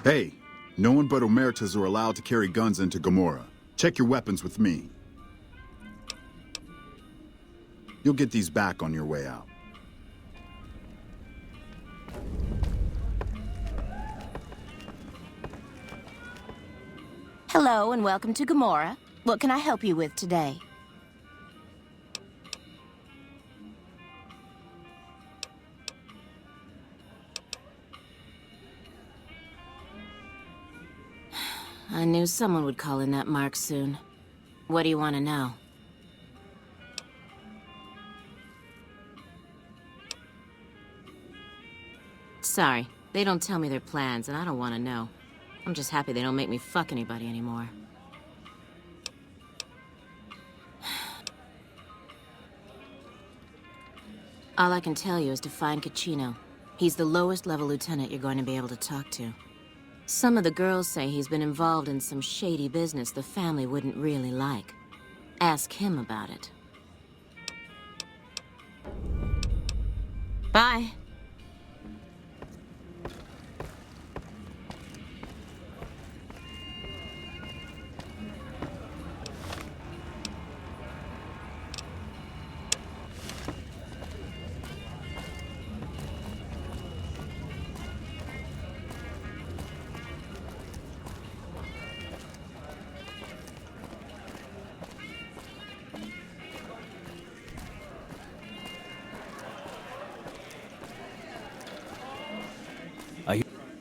Hey, no one but Omertas are allowed to carry guns into Gomorrah. Check your weapons with me. You'll get these back on your way out. Hello and welcome to Gomorrah. What can I help you with today? I knew someone would call in that mark soon. What do you want to know? Sorry, they don't tell me their plans, and I don't want to know. I'm just happy they don't make me fuck anybody anymore. All I can tell you is to find Cachino. He's the lowest level lieutenant you're going to be able to talk to. Some of the girls say he's been involved in some shady business the family wouldn't really like. Ask him about it. Bye.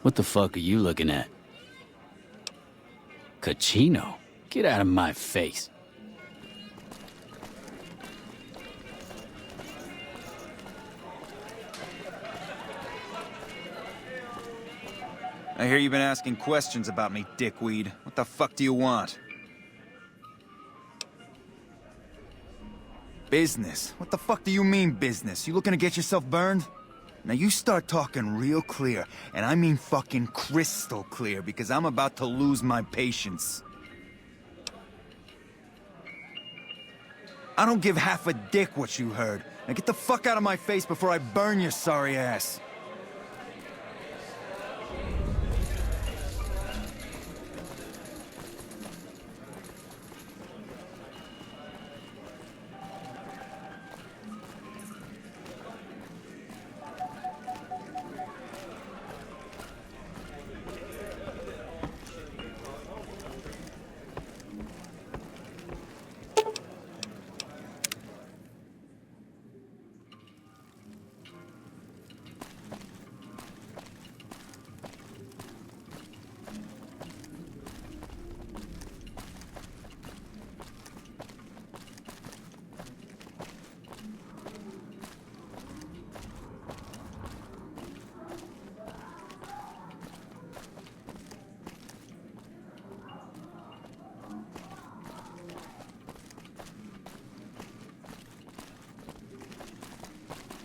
What the fuck are you looking at? Cachino? Get out of my face. I hear you've been asking questions about me, dickweed. What the fuck do you want? Business? What the fuck do you mean, business? You looking to get yourself burned? Now you start talking real clear, and I mean fucking crystal clear, because I'm about to lose my patience. I don't give half a dick what you heard. Now get the fuck out of my face before I burn your sorry ass.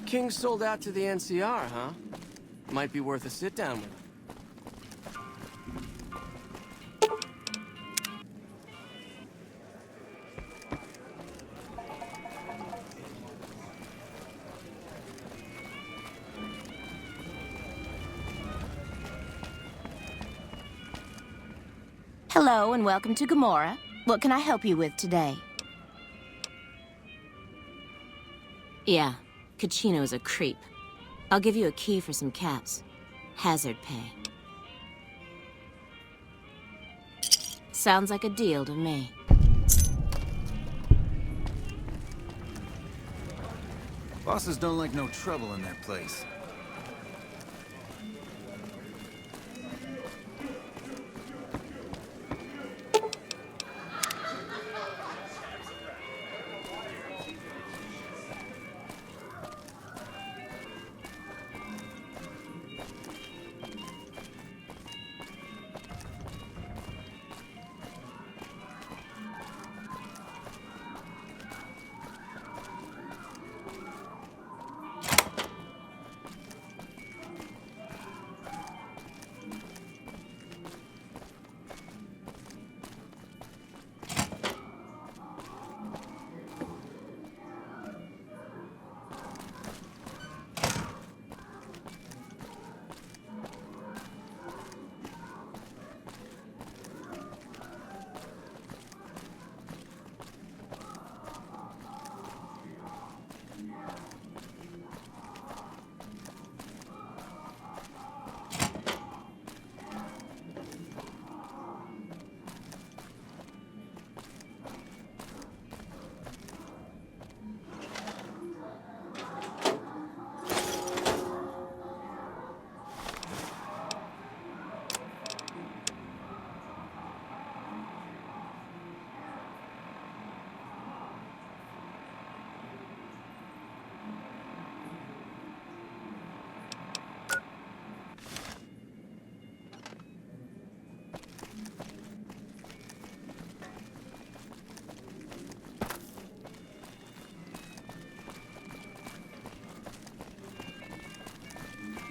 King sold out to the NCR, huh? Might be worth a sit-down with him. Hello and welcome to Gomorrah. What can I help you with today? Yeah, Cachino's a creep. I'll give you a key for some caps. Hazard pay. Sounds like a deal to me. Bosses don't like no trouble in their place.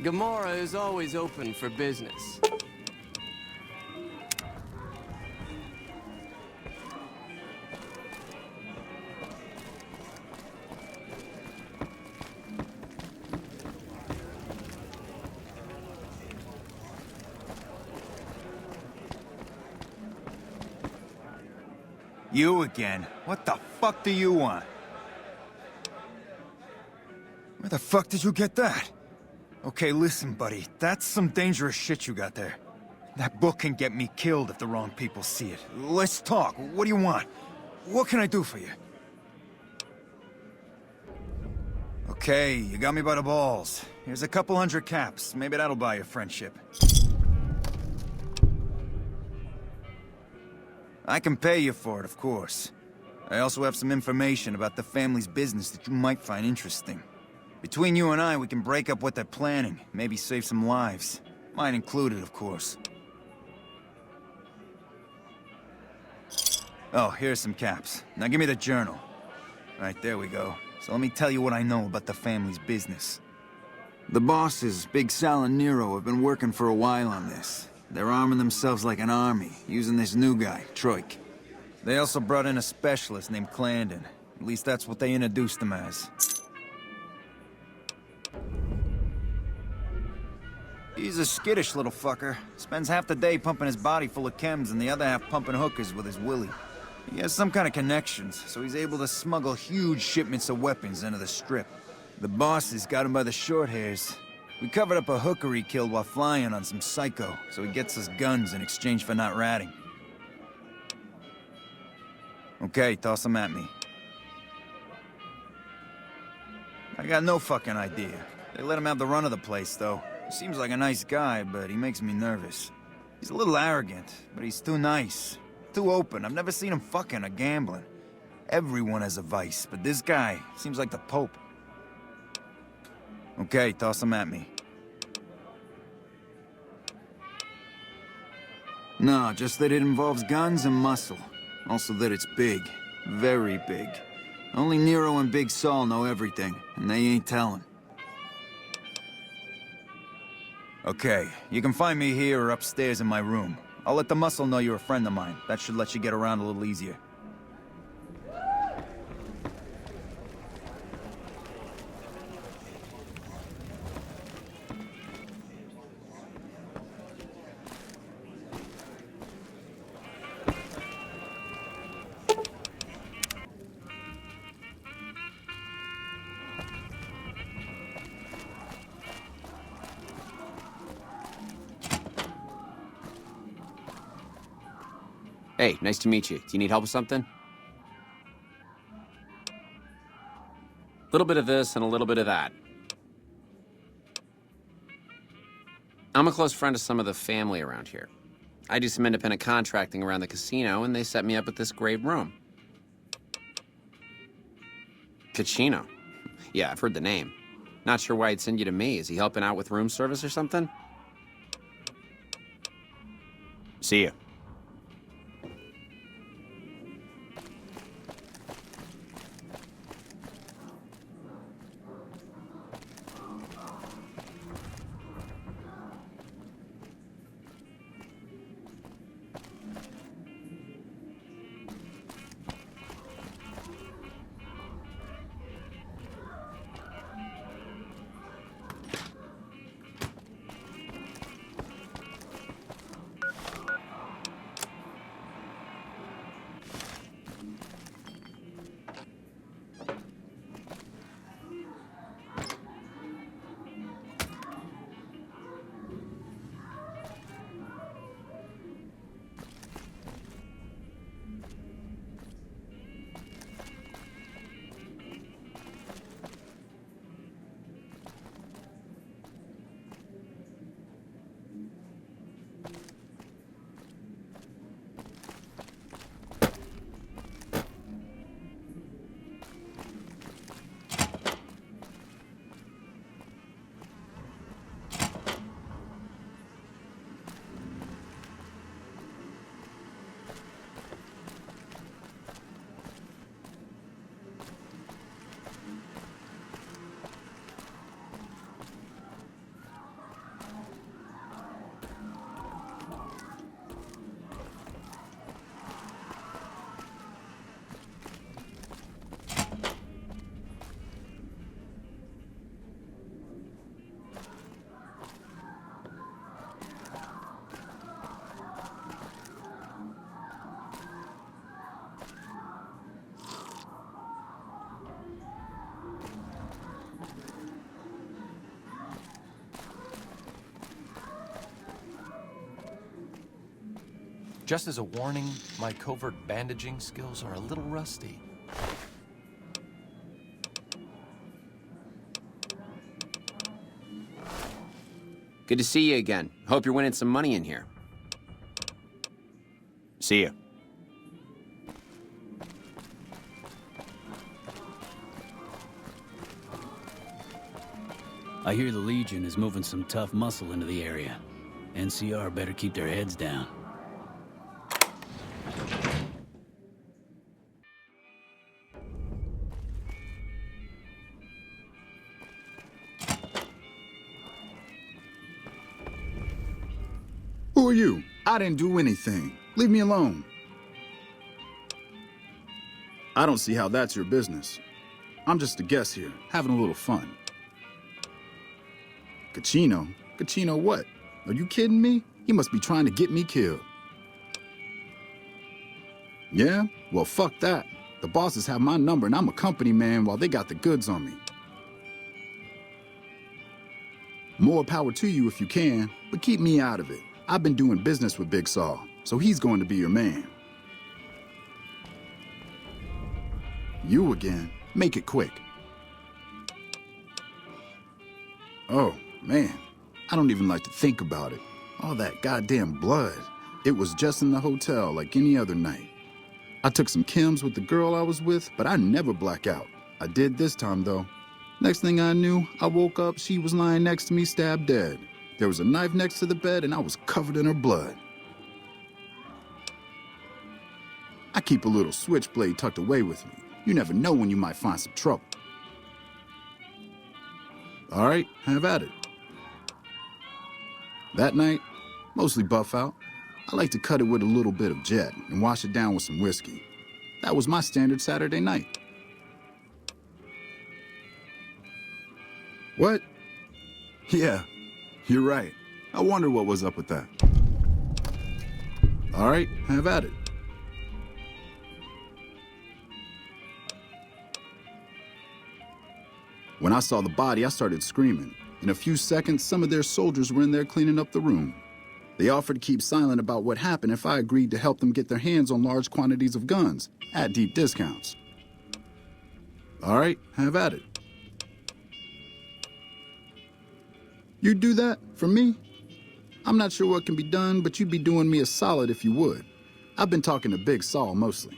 Gamora is always open for business. You again? What the fuck do you want? Where the fuck did you get that? Okay, listen, buddy. That's some dangerous shit you got there. That book can get me killed if the wrong people see it. Let's talk. What do you want? What can I do for you? Okay, you got me by the balls. Here's a couple hundred caps. Maybe that'll buy you friendship. I can pay you for it, of course. I also have some information about the family's business that you might find interesting. Between you and I, we can break up what they're planning, maybe save some lives. Mine included, of course. Oh, here's some caps. Now give me the journal. Right, there we go. So let me tell you what I know about the family's business. The bosses, Big Sal and Nero, have been working for a while on this. They're arming themselves like an army, using this new guy, Troik. They also brought in a specialist named Clandon. At least that's what they introduced him as. He's a skittish little fucker. Spends half the day pumping his body full of chems and the other half pumping hookers with his willy. He has some kind of connections, so he's able to smuggle huge shipments of weapons into the Strip. The bosses got him by the short hairs. We covered up a hooker he killed while flying on some psycho, so he gets us guns in exchange for not ratting. Okay, toss them at me. I got no fucking idea. They let him have the run of the place, though. He seems like a nice guy, but he makes me nervous. He's a little arrogant, but he's too nice. Too open. I've never seen him fucking or gambling. Everyone has a vice, but this guy seems like the Pope. Okay, toss them at me. No, just that it involves guns and muscle. Also that it's big. Very big. Only Nero and Big Saul know everything, and they ain't telling. Okay, you can find me here or upstairs in my room. I'll let the muscle know you're a friend of mine. That should let you get around a little easier. Hey, nice to meet you. Do you need help with something? A little bit of this and a little bit of that. I'm a close friend of some of the family around here. I do some independent contracting around the casino, and they set me up with this great room. Cachino. Yeah, I've heard the name. Not sure why he'd send you to me. Is he helping out with room service or something? See ya. Just as a warning, my covert bandaging skills are a little rusty. Good to see you again. Hope you're winning some money in here. See ya. I hear the Legion is moving some tough muscle into the area. NCR better keep their heads down. Who are you? I didn't do anything. Leave me alone. I don't see how that's your business. I'm just a guest here, having a little fun. Cachino? Cachino what? Are you kidding me? He must be trying to get me killed. Yeah? Well, fuck that. The bosses have my number and I'm a company man while they got the goods on me. More power to you if you can, but keep me out of it. I've been doing business with Big Saul, so he's going to be your man. You again? Make it quick. Oh, man. I don't even like to think about it. All that goddamn blood. It was just in the hotel like any other night. I took some chems with the girl I was with, but I never black out. I did this time, though. Next thing I knew, I woke up, she was lying next to me, stabbed dead. There was a knife next to the bed, and I was covered in her blood. I keep a little switchblade tucked away with me. You never know when you might find some trouble. All right, have at it. That night, mostly buff out, I like to cut it with a little bit of Jet and wash it down with some whiskey. That was my standard Saturday night. What? Yeah, you're right. I wonder what was up with that. All right, have at it. When I saw the body, I started screaming. In a few seconds, some of their soldiers were in there cleaning up the room. They offered to keep silent about what happened if I agreed to help them get their hands on large quantities of guns at deep discounts. All right, have at it. You'd do that for me? I'm not sure what can be done, but you'd be doing me a solid if you would. I've been talking to Big Saul mostly.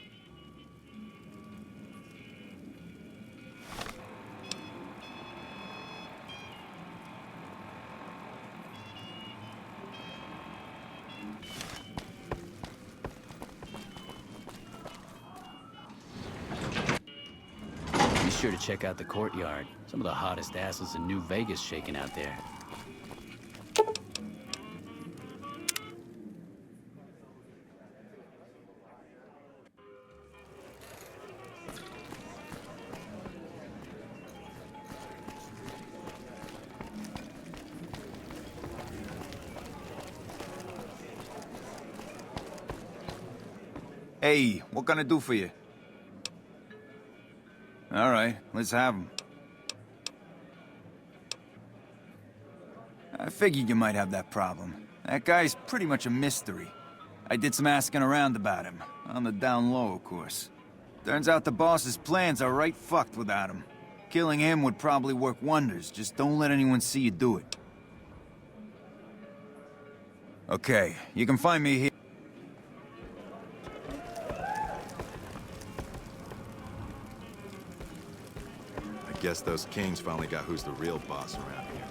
Be sure to check out the courtyard. Some of the hottest asses in New Vegas shaking out there. Hey, what can I do for you? All right, let's have him. I figured you might have that problem. That guy's pretty much a mystery. I did some asking around about him. On the down low, of course. Turns out the boss's plans are right fucked without him. Killing him would probably work wonders. Just don't let anyone see you do it. Okay, you can find me here. I guess those kings finally got who's the real boss around here.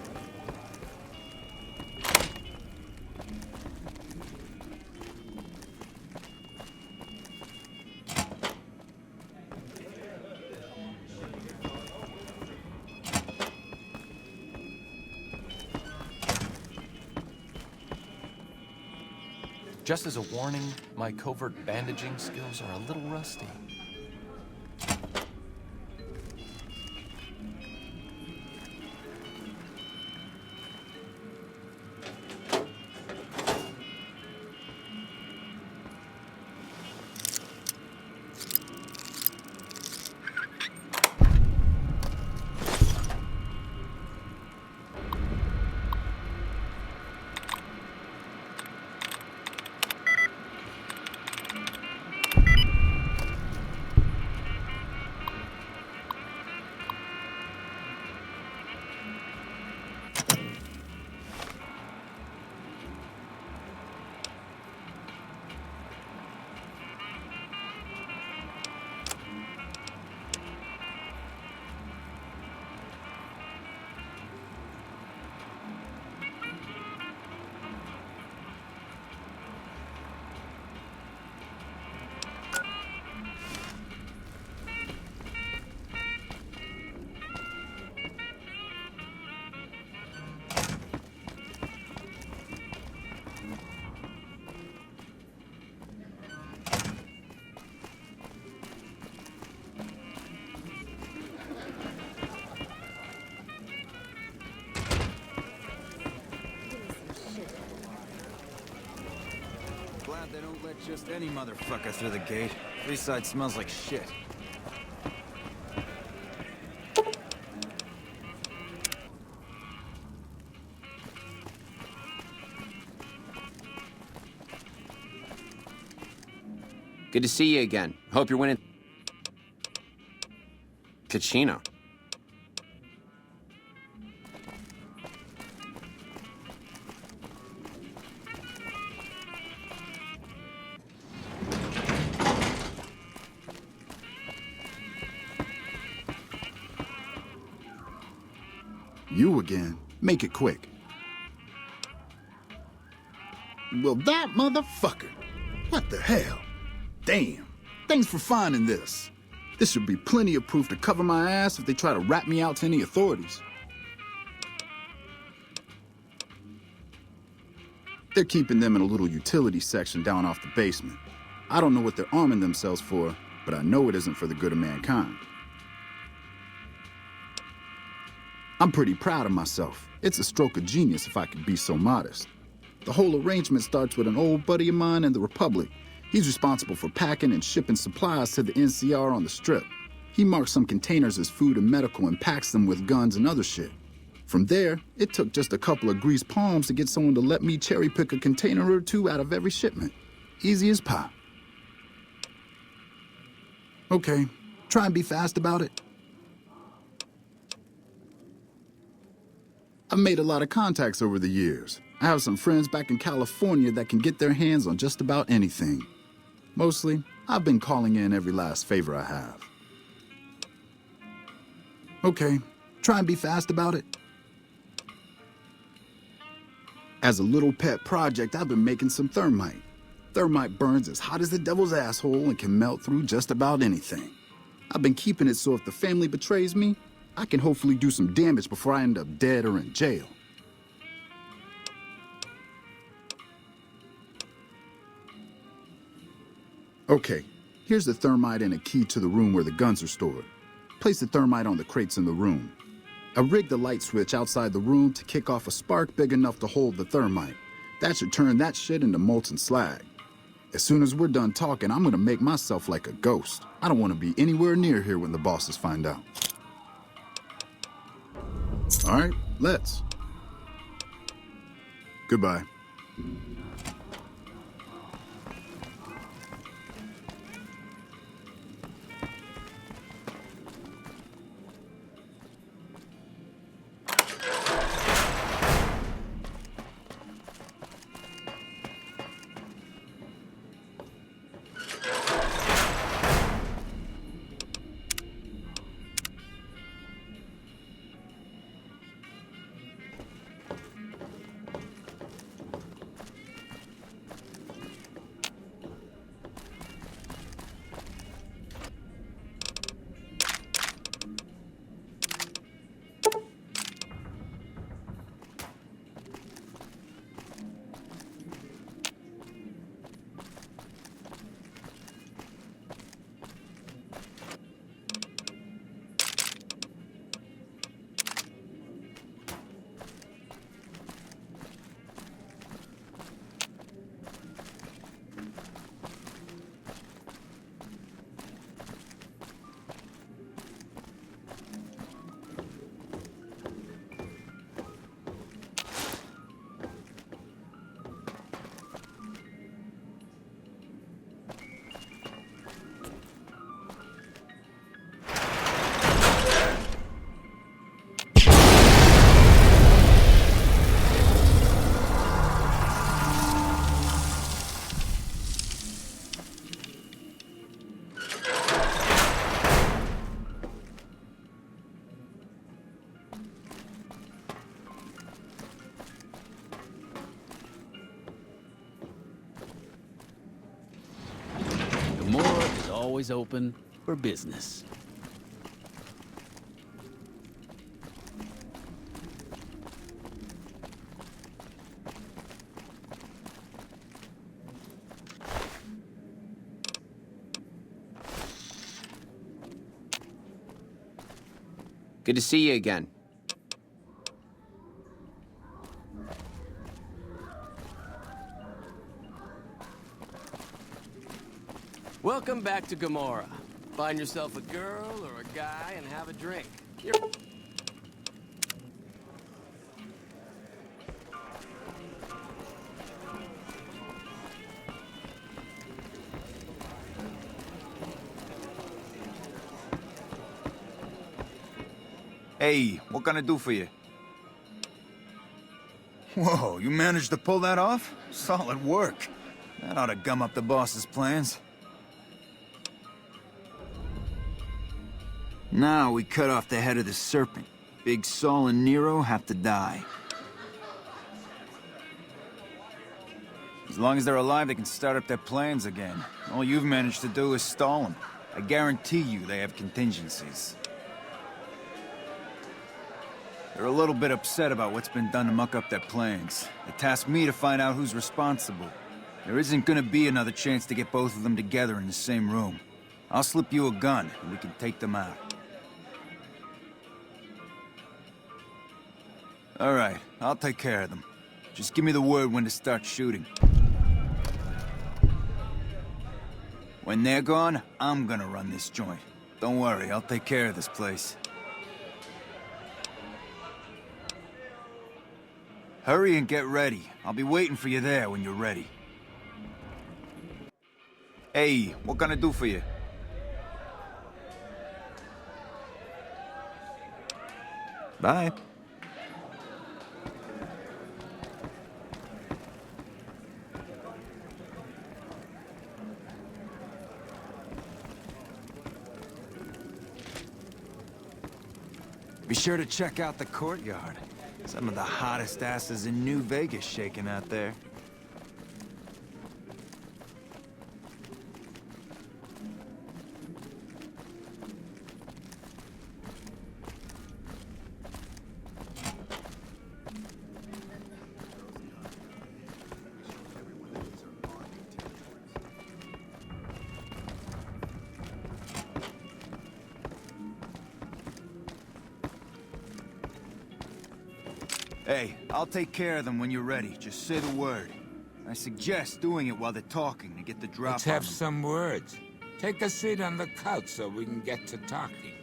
Just as a warning, my covert bandaging skills are a little rusty. glad they don't let just any motherfucker through the gate. Freeside smells like shit. Good to see you again. Hope you're winning. Kachino. You again. Make it quick. Well, that motherfucker. What the hell? Damn. Thanks for finding this. This should be plenty of proof to cover my ass if they try to rat me out to any authorities. They're keeping them in a little utility section down off the basement. I don't know what they're arming themselves for, but I know it isn't for the good of mankind. I'm pretty proud of myself. It's a stroke of genius if I could be so modest. The whole arrangement starts with an old buddy of mine in the Republic. He's responsible for packing and shipping supplies to the NCR on the Strip. He marks some containers as food and medical and packs them with guns and other shit. From there, it took just a couple of greased palms to get someone to let me cherry pick a container or two out of every shipment. Easy as pie. Okay, try and be fast about it. I've made a lot of contacts over the years. I have some friends back in California that can get their hands on just about anything. Mostly, I've been calling in every last favor I have. Okay, try and be fast about it. As a little pet project, I've been making some thermite. Thermite burns as hot as the devil's asshole and can melt through just about anything. I've been keeping it so if the family betrays me, I can hopefully do some damage before I end up dead or in jail. Okay, here's the thermite and a key to the room where the guns are stored. Place the thermite on the crates in the room. I rigged the light switch outside the room to kick off a spark big enough to hold the thermite. That should turn that shit into molten slag. As soon as we're done talking, I'm gonna make myself like a ghost. I don't wanna be anywhere near here when the bosses find out. All right, let's. Goodbye. The morgue is always open for business. Good to see you again. Welcome back to Gomorrah. Find yourself a girl or a guy and have a drink. You're... Hey, what can I do for you? Whoa, you managed to pull that off? Solid work. That ought to gum up the boss's plans. Now we cut off the head of the serpent. Big Saul and Nero have to die. As long as they're alive, they can start up their plans again. All you've managed to do is stall them. I guarantee you they have contingencies. They're a little bit upset about what's been done to muck up their plans. They tasked me to find out who's responsible. There isn't gonna be another chance to get both of them together in the same room. I'll slip you a gun, and we can take them out. All right, I'll take care of them. Just give me the word when to start shooting. When they're gone, I'm gonna run this joint. Don't worry, I'll take care of this place. Hurry and get ready. I'll be waiting for you there when you're ready. Hey, what can I do for you? Bye. Be sure to check out the courtyard. Some of the hottest asses in New Vegas shaking out there. Hey, I'll take care of them when you're ready. Just say the word. I suggest doing it while they're talking to get the drop Let's on have them. some words. Take a seat on the couch so we can get to talking.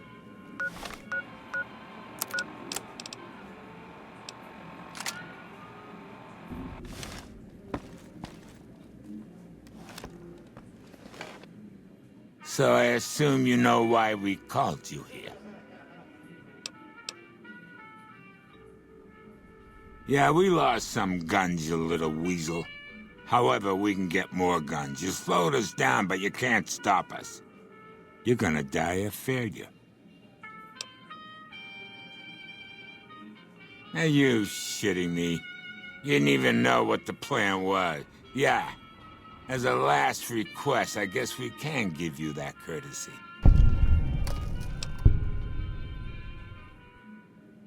So I assume you know why we called you here. Yeah, we lost some guns, you little weasel. However, we can get more guns. You slowed us down, but you can't stop us. You're gonna die of failure. Are you shitting me? You didn't even know what the plan was. Yeah. As a last request, I guess we can give you that courtesy.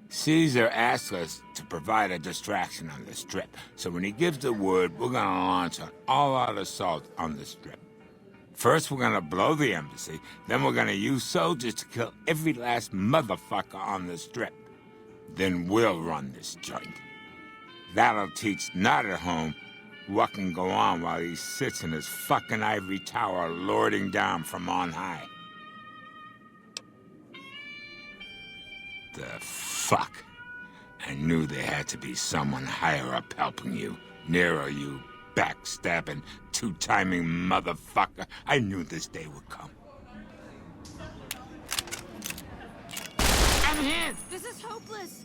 Caesar asked us to provide a distraction on the Strip, so when he gives the word, we're gonna launch an all-out assault on the Strip. First, we're gonna blow the embassy, then we're gonna use soldiers to kill every last motherfucker on the Strip. Then we'll run this joint. That'll teach Not at Home what can go on while he sits in his fucking ivory tower lording down from on high. The fuck? I knew there had to be someone higher up helping you. Nero, you backstabbing, two-timing motherfucker. I knew this day would come. I'm here! This is hopeless.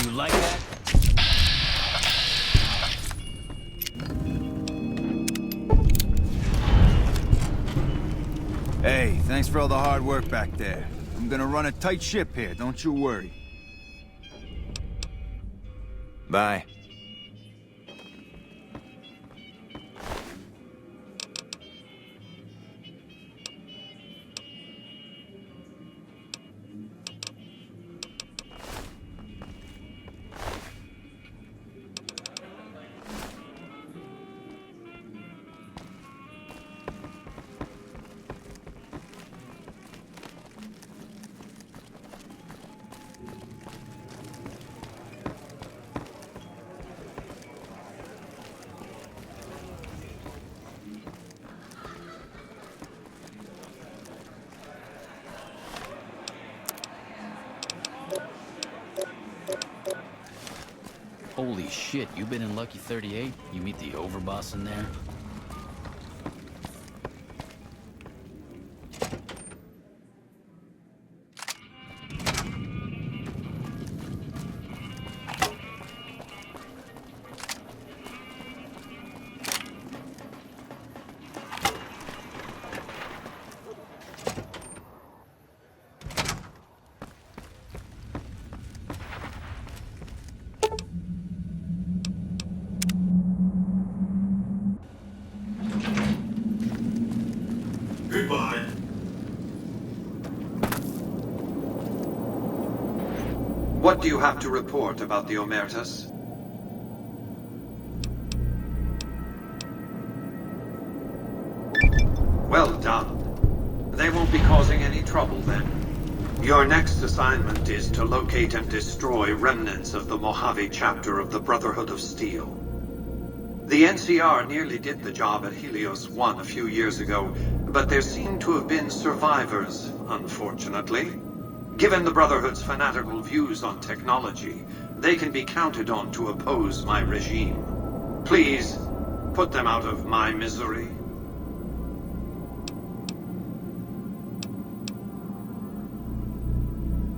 You like that? Hey, thanks for all the hard work back there. I'm gonna run a tight ship here, don't you worry. Bye. Holy shit, you been in Lucky 38? You meet the overboss in there? Goodbye. What do you have to report about the Omertas? Well done. They won't be causing any trouble then. Your next assignment is to locate and destroy remnants of the Mojave chapter of the Brotherhood of Steel. The NCR nearly did the job at Helios 1 a few years ago, but there seem to have been survivors, unfortunately. Given the Brotherhood's fanatical views on technology, they can be counted on to oppose my regime. Please, put them out of my misery.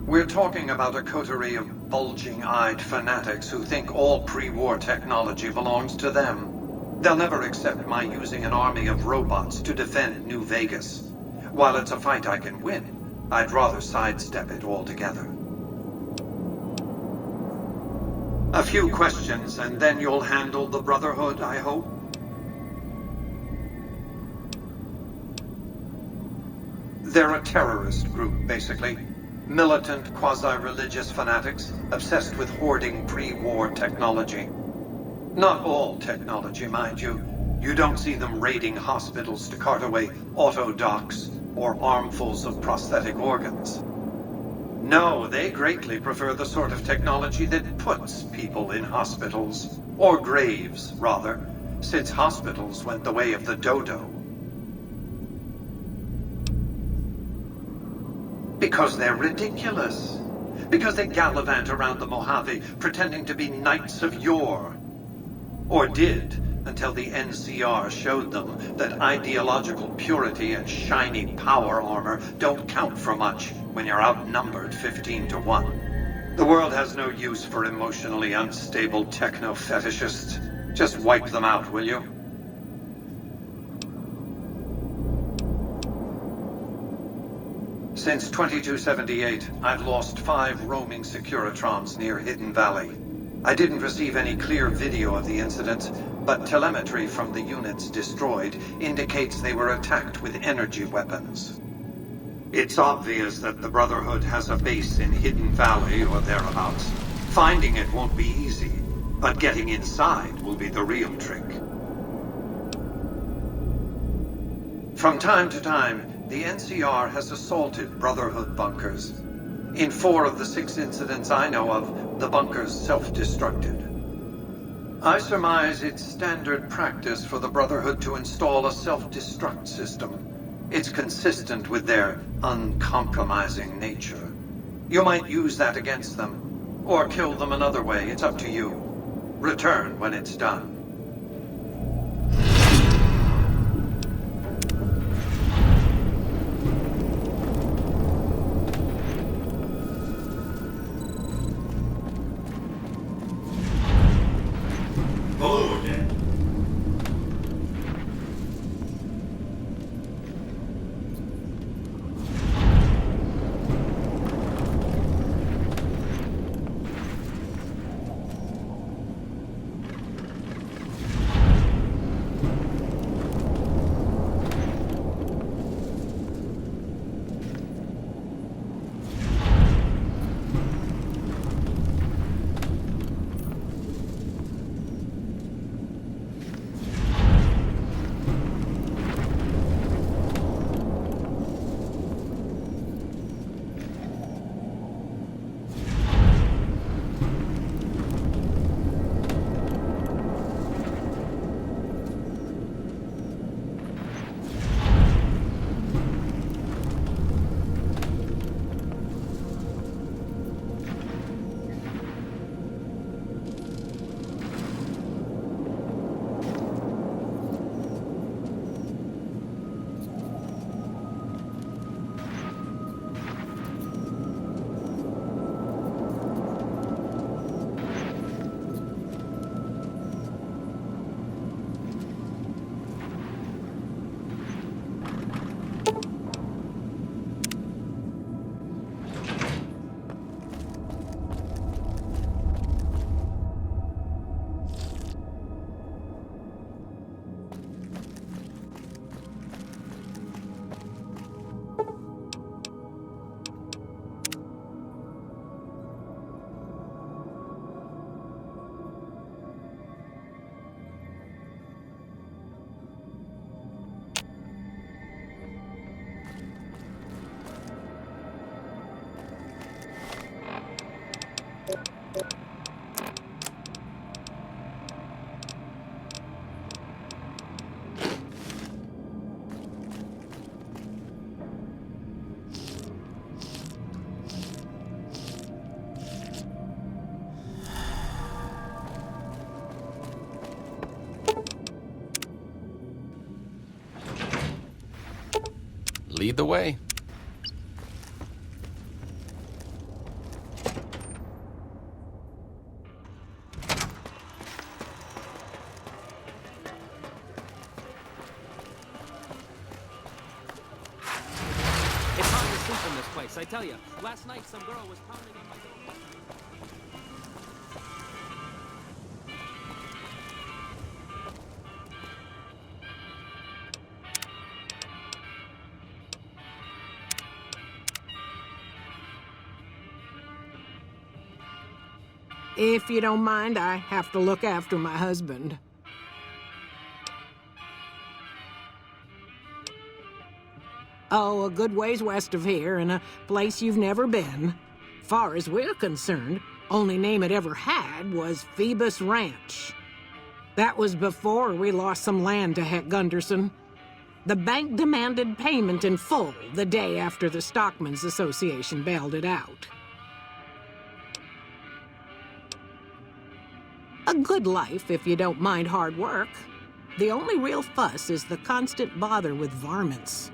We're talking about a coterie of bulging-eyed fanatics who think all pre-war technology belongs to them. They'll never accept my using an army of robots to defend New Vegas. While it's a fight I can win, I'd rather sidestep it altogether. A few questions, and then you'll handle the Brotherhood, I hope? They're a terrorist group, basically. Militant, quasi-religious fanatics, obsessed with hoarding pre-war technology. Not all technology, mind you. You don't see them raiding hospitals to cart away auto docks or armfuls of prosthetic organs. No, they greatly prefer the sort of technology that puts people in hospitals. Or graves, rather, since hospitals went the way of the dodo. Because they're ridiculous. Because they gallivant around the Mojave, pretending to be knights of yore. Or did, until the NCR showed them that ideological purity and shiny power armor don't count for much when you're outnumbered 15 to 1. The world has no use for emotionally unstable techno-fetishists. Just wipe them out, will you? Since 2278, I've lost 5 roaming Securitrons near Hidden Valley. I didn't receive any clear video of the incident, but telemetry from the units destroyed indicates they were attacked with energy weapons. It's obvious that the Brotherhood has a base in Hidden Valley or thereabouts. Finding it won't be easy, but getting inside will be the real trick. From time to time, the NCR has assaulted Brotherhood bunkers. In 4 of the 6 incidents I know of, the bunkers self-destructed. I surmise it's standard practice for the Brotherhood to install a self-destruct system. It's consistent with their uncompromising nature. You might use that against them, or kill them another way, it's up to you. Return when it's done. lead the way? It's hard to sleep in this place, I tell you. Last night, some girl was pounding on my door. If you don't mind, I have to look after my husband. Oh, a good ways west of here, in a place you've never been. Far as we're concerned, only name it ever had was Phoebus Ranch. That was before we lost some land to Heck Gunderson. The bank demanded payment in full the day after the Stockmen's Association bailed it out. A good life if you don't mind hard work. The only real fuss is the constant bother with varmints.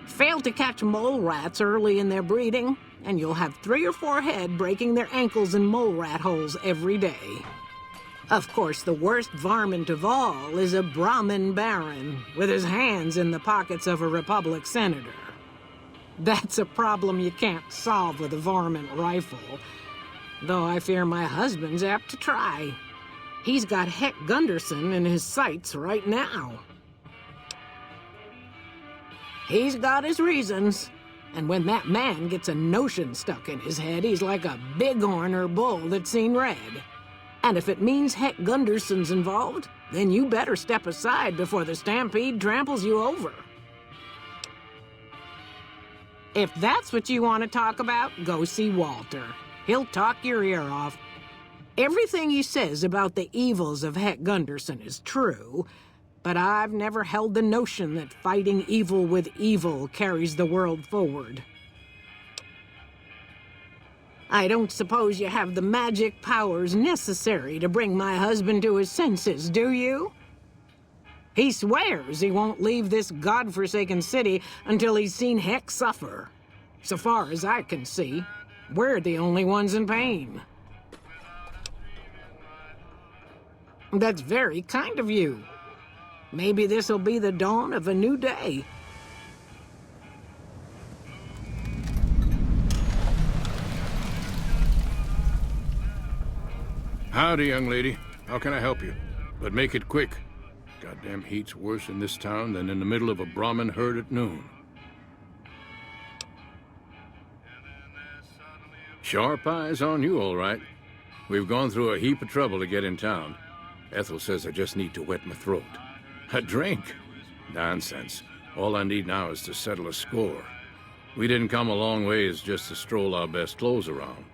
Fail to catch mole rats early in their breeding, and you'll have 3 or 4 head breaking their ankles in mole rat holes every day. Of course, the worst varmint of all is a Brahmin baron, with his hands in the pockets of a Republic senator. That's a problem you can't solve with a varmint rifle, though I fear my husband's apt to try. He's got Heck Gunderson in his sights right now. He's got his reasons, and when that man gets a notion stuck in his head, he's like a bighorn or bull that's seen red. And if it means Heck Gunderson's involved, then you better step aside before the stampede tramples you over. If that's what you want to talk about, go see Walter. He'll talk your ear off. Everything he says about the evils of Heck Gunderson is true, but I've never held the notion that fighting evil with evil carries the world forward. I don't suppose you have the magic powers necessary to bring my husband to his senses, do you? He swears he won't leave this godforsaken city until he's seen Heck suffer. So far as I can see, we're the only ones in pain. That's very kind of you. Maybe this'll be the dawn of a new day. Howdy, young lady. How can I help you? But make it quick. Goddamn heat's worse in this town than in the middle of a Brahmin herd at noon. Sharp eyes on you, all right. We've gone through a heap of trouble to get in town. Ethel says I just need to wet my throat. A drink? Nonsense. All I need now is to settle a score. We didn't come a long ways just to stroll our best clothes around.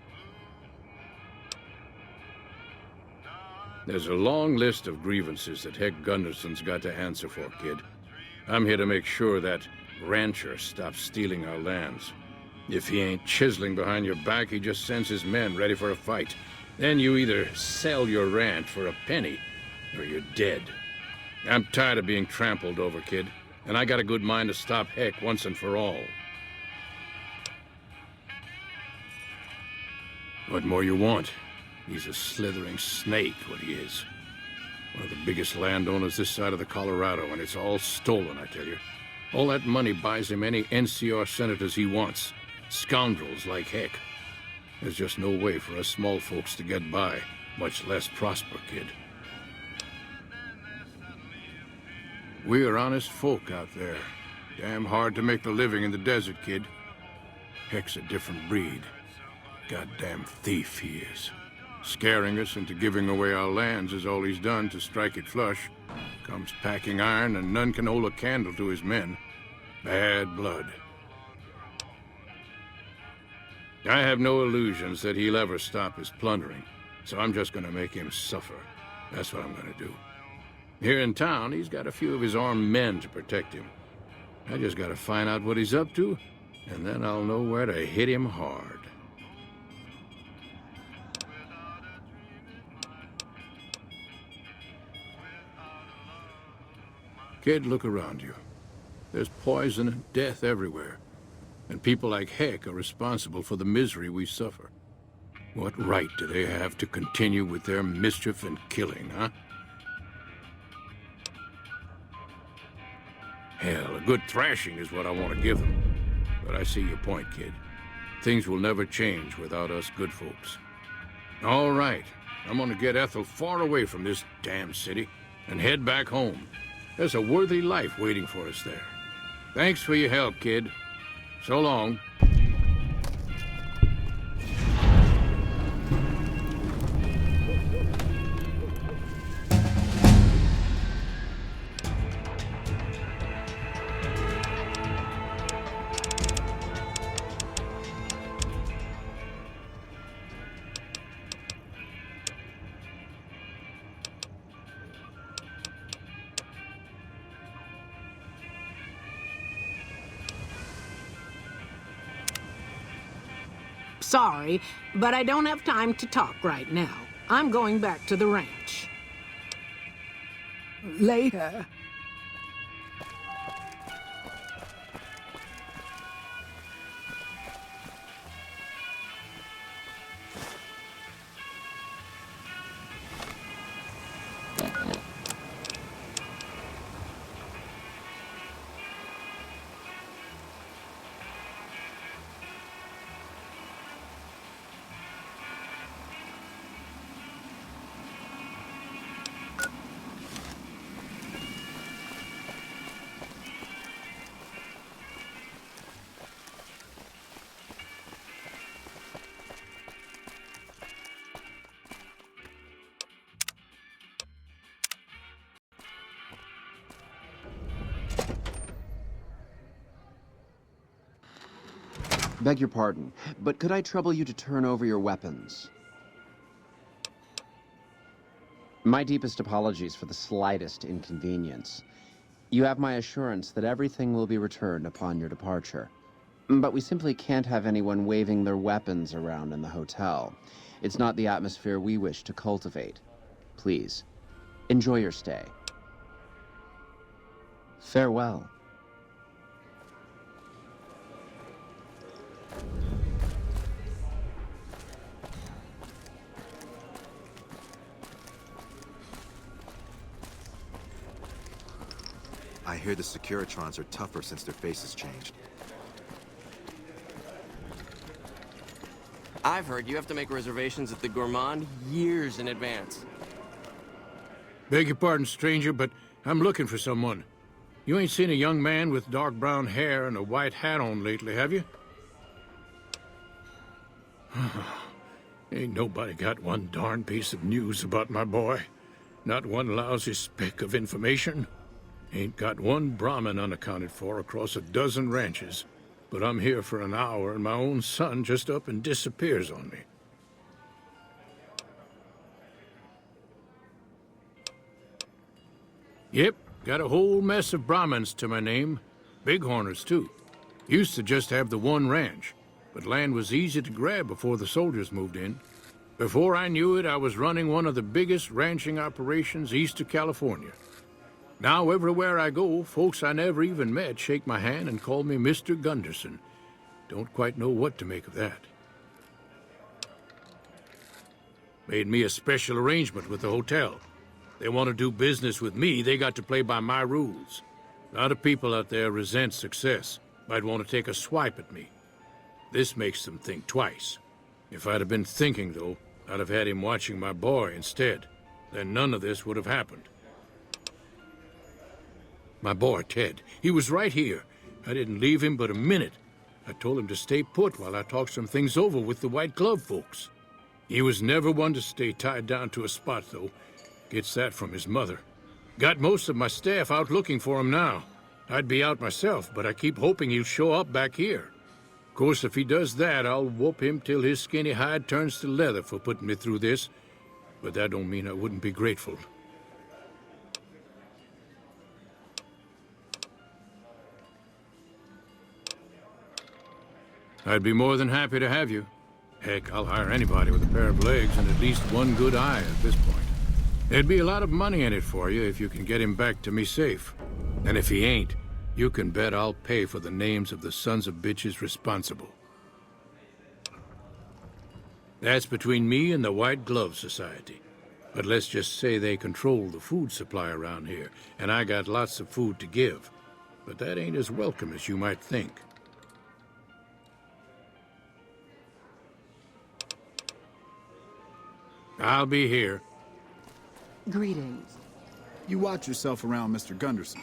There's a long list of grievances that Heck Gunderson's got to answer for, kid. I'm here to make sure that rancher stops stealing our lands. If he ain't chiseling behind your back, he just sends his men ready for a fight. Then you either sell your ranch for a penny, or you're dead. I'm tired of being trampled over, kid, and I got a good mind to stop Heck once and for all. What more you want? He's a slithering snake, what he is. One of the biggest landowners this side of the Colorado, and it's all stolen, I tell you. All that money buys him any NCR senators he wants. Scoundrels like Heck. There's just no way for us small folks to get by, much less prosper, kid. We're honest folk out there. Damn hard to make the living in the desert, kid. Heck's a different breed. Goddamn thief he is. Scaring us into giving away our lands is all he's done to strike it flush. Comes packing iron, and none can hold a candle to his men. Bad blood. I have no illusions that he'll ever stop his plundering, so I'm just gonna make him suffer. That's what I'm gonna do. Here in town, he's got a few of his armed men to protect him. I just gotta find out what he's up to, and then I'll know where to hit him hard. Kid, look around you. There's poison and death everywhere. And people like Heck are responsible for the misery we suffer. What right do they have to continue with their mischief and killing, huh? Hell, a good thrashing is what I want to give them. But I see your point, kid. Things will never change without us good folks. All right, I'm gonna get Ethel far away from this damn city and head back home. There's a worthy life waiting for us there. Thanks for your help, kid. So long. Sorry, but I don't have time to talk right now. I'm going back to the ranch. Later. Beg your pardon, but could I trouble you to turn over your weapons? My deepest apologies for the slightest inconvenience. You have my assurance that everything will be returned upon your departure. But we simply can't have anyone waving their weapons around in the hotel. It's not the atmosphere we wish to cultivate. Please, enjoy your stay. Farewell. I hear the Securitrons are tougher since their faces changed. I've heard you have to make reservations at the Gourmand years in advance. Beg your pardon, stranger, but I'm looking for someone. You ain't seen a young man with dark brown hair and a white hat on lately, have you? Ain't nobody got one darn piece of news about my boy. Not one lousy speck of information. Ain't got one Brahmin unaccounted for across a dozen ranches. But I'm here for an hour and my own son just up and disappears on me. Yep, got a whole mess of Brahmins to my name. Bighorners, too. Used to just have the one ranch, but land was easy to grab before the soldiers moved in. Before I knew it, I was running one of the biggest ranching operations east of California. Now, everywhere I go, folks I never even met shake my hand and call me Mr. Gunderson. Don't quite know what to make of that. Made me a special arrangement with the hotel. They want to do business with me, they got to play by my rules. A lot of people out there resent success, might want to take a swipe at me. This makes them think twice. If I'd have been thinking, though, I'd have had him watching my boy instead. Then none of this would have happened. My boy, Ted, he was right here. I didn't leave him but a minute. I told him to stay put while I talked some things over with the White Glove folks. He was never one to stay tied down to a spot, though. Gets that from his mother. Got most of my staff out looking for him now. I'd be out myself, but I keep hoping he'll show up back here. Of course, if he does that, I'll whoop him till his skinny hide turns to leather for putting me through this. But that don't mean I wouldn't be grateful. I'd be more than happy to have you. Heck, I'll hire anybody with a pair of legs and at least one good eye at this point. There'd be a lot of money in it for you if you can get him back to me safe. And if he ain't, You can bet I'll pay for the names of the sons of bitches responsible. That's between me and the White Glove Society. But let's just say they control the food supply around here, and I got lots of food to give. But that ain't as welcome as you might think. I'll be here. Greetings. You watch yourself around Mr. Gunderson.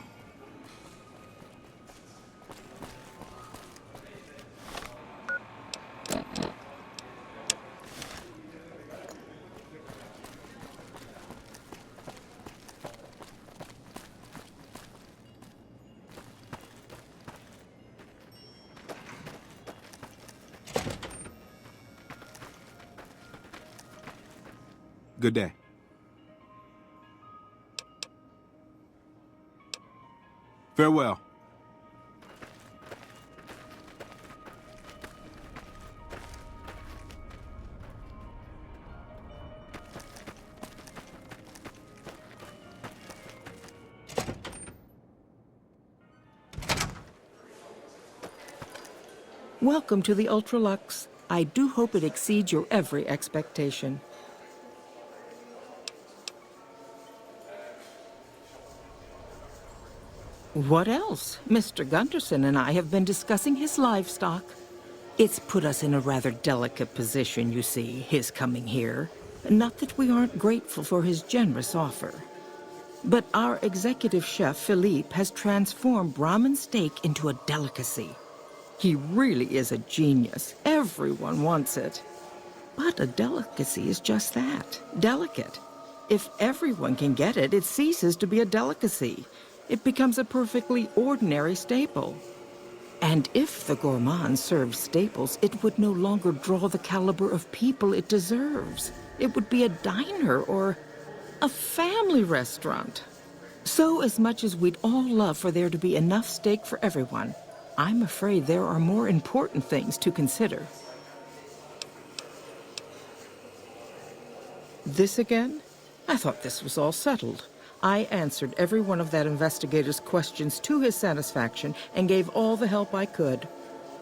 Good day. Farewell. Welcome to the Ultralux. I do hope it exceeds your every expectation. What else? Mr. Gunderson and I have been discussing his livestock. It's put us in a rather delicate position, you see, his coming here. Not that we aren't grateful for his generous offer. But our executive chef, Philippe, has transformed Brahmin steak into a delicacy. He really is a genius. Everyone wants it. But a delicacy is just that, delicate. If everyone can get it, it ceases to be a delicacy. It becomes a perfectly ordinary staple. And if the gourmand served staples, it would no longer draw the caliber of people it deserves. It would be a diner or a family restaurant. So as much as we'd all love for there to be enough steak for everyone, I'm afraid there are more important things to consider. This again? I thought this was all settled. I answered every one of that investigator's questions to his satisfaction and gave all the help I could.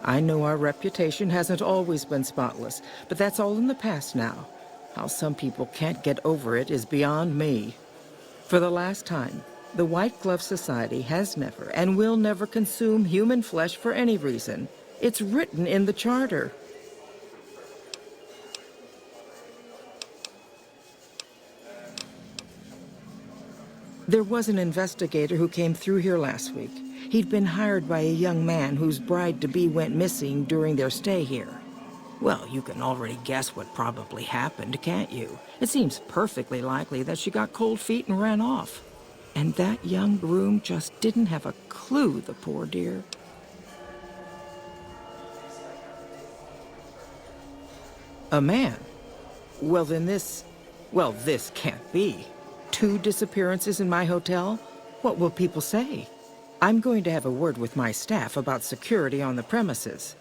I know our reputation hasn't always been spotless, but that's all in the past now. How some people can't get over it is beyond me. For the last time, the White Glove Society has never and will never consume human flesh for any reason. It's written in the charter. There was an investigator who came through here last week. He'd been hired by a young man whose bride-to-be went missing during their stay here. Well, you can already guess what probably happened, can't you? It seems perfectly likely that she got cold feet and ran off. And that young groom just didn't have a clue, the poor dear. A man? Well, then this can't be. 2 disappearances in my hotel? What will people say? I'm going to have a word with my staff about security on the premises.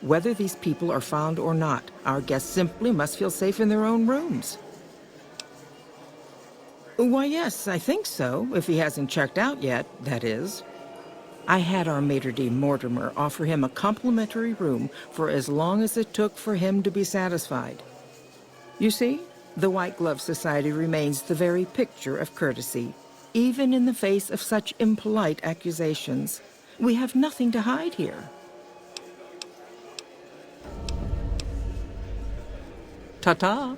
Whether these people are found or not, our guests simply must feel safe in their own rooms. Why, yes, I think so, if he hasn't checked out yet, that is. I had our maitre d' Mortimer offer him a complimentary room for as long as it took for him to be satisfied. You see? The White Glove Society remains the very picture of courtesy, even in the face of such impolite accusations. We have nothing to hide here. Ta-ta.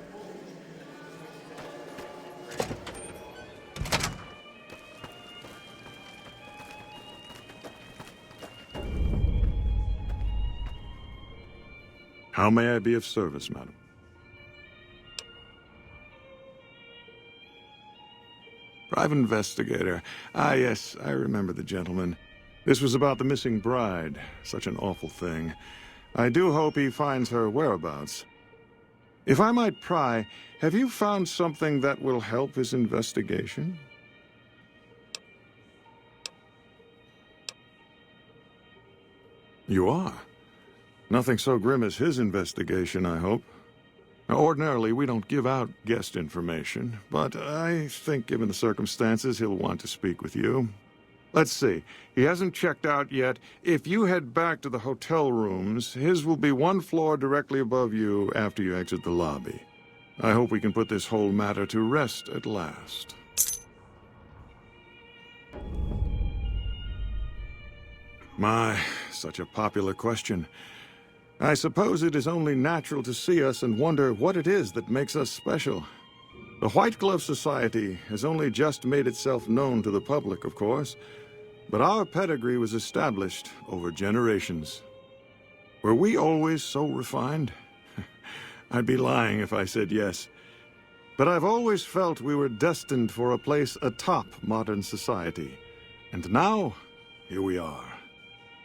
How may I be of service, madam? Private investigator. Ah, yes, I remember the gentleman. This was about the missing bride. Such an awful thing. I do hope he finds her whereabouts. If I might pry, have you found something that will help his investigation? You are? Nothing so grim as his investigation, I hope. Now, ordinarily, we don't give out guest information, but I think given the circumstances, he'll want to speak with you. Let's see. He hasn't checked out yet. If you head back to the hotel rooms, his will be one floor directly above you after you exit the lobby. I hope we can put this whole matter to rest at last. My, such a popular question. I suppose it is only natural to see us and wonder what it is that makes us special. The White Glove Society has only just made itself known to the public, of course, but our pedigree was established over generations. Were we always so refined? I'd be lying if I said yes. But I've always felt we were destined for a place atop modern society. And now, here we are.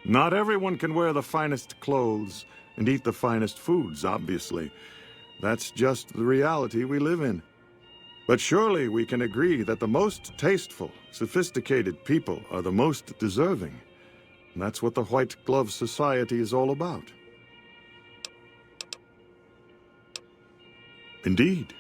Not everyone can wear the finest clothes and eat the finest foods, obviously. That's just the reality we live in. But surely we can agree that the most tasteful, sophisticated people are the most deserving. And that's what the White Glove Society is all about. Indeed.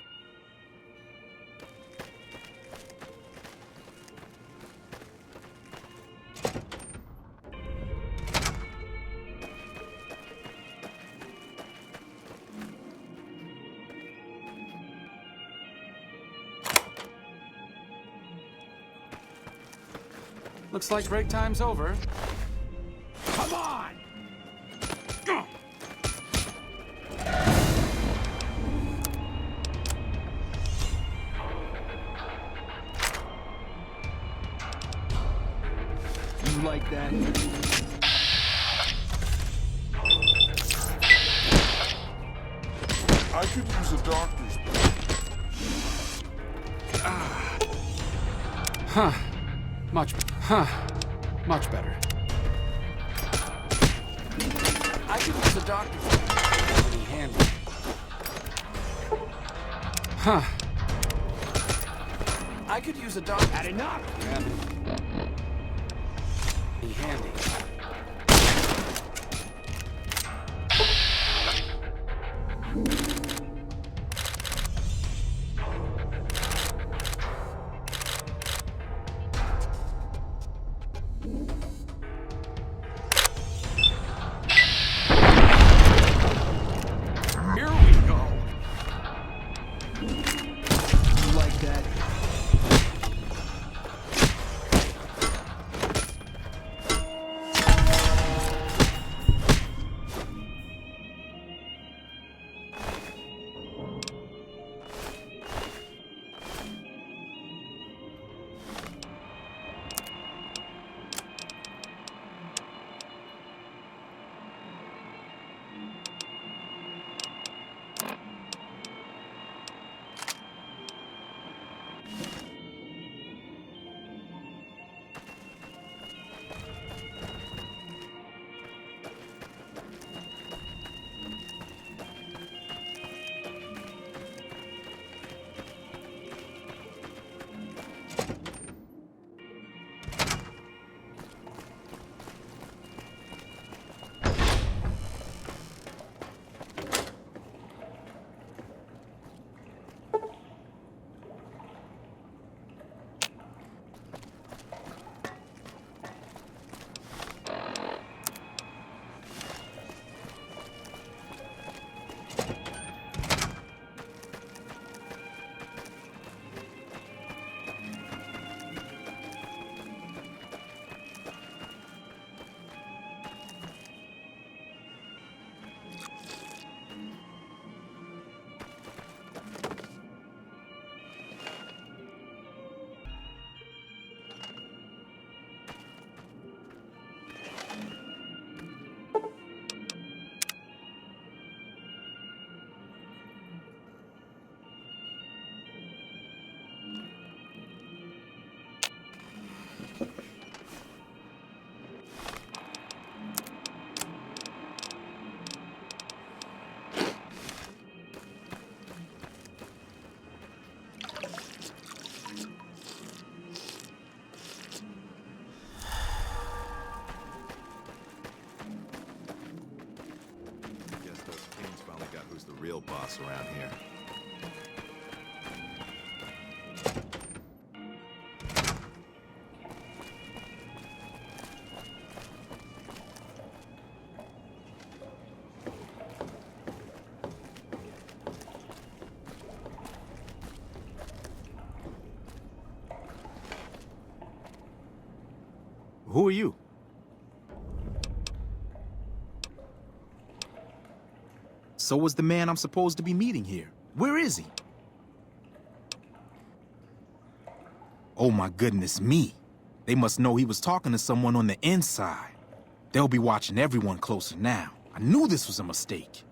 Looks like break time's over. Come on! You like that? I could use a doctor's bill. Much better. I could use a doctor's bill. Handy. I could use a doctor. Had enough. Be handy. Here we go. You like that? The real boss around here. Who are you? So was the man I'm supposed to be meeting here. Where is he? Oh my goodness me. They must know he was talking to someone on the inside. They'll be watching everyone closer now. I knew this was a mistake.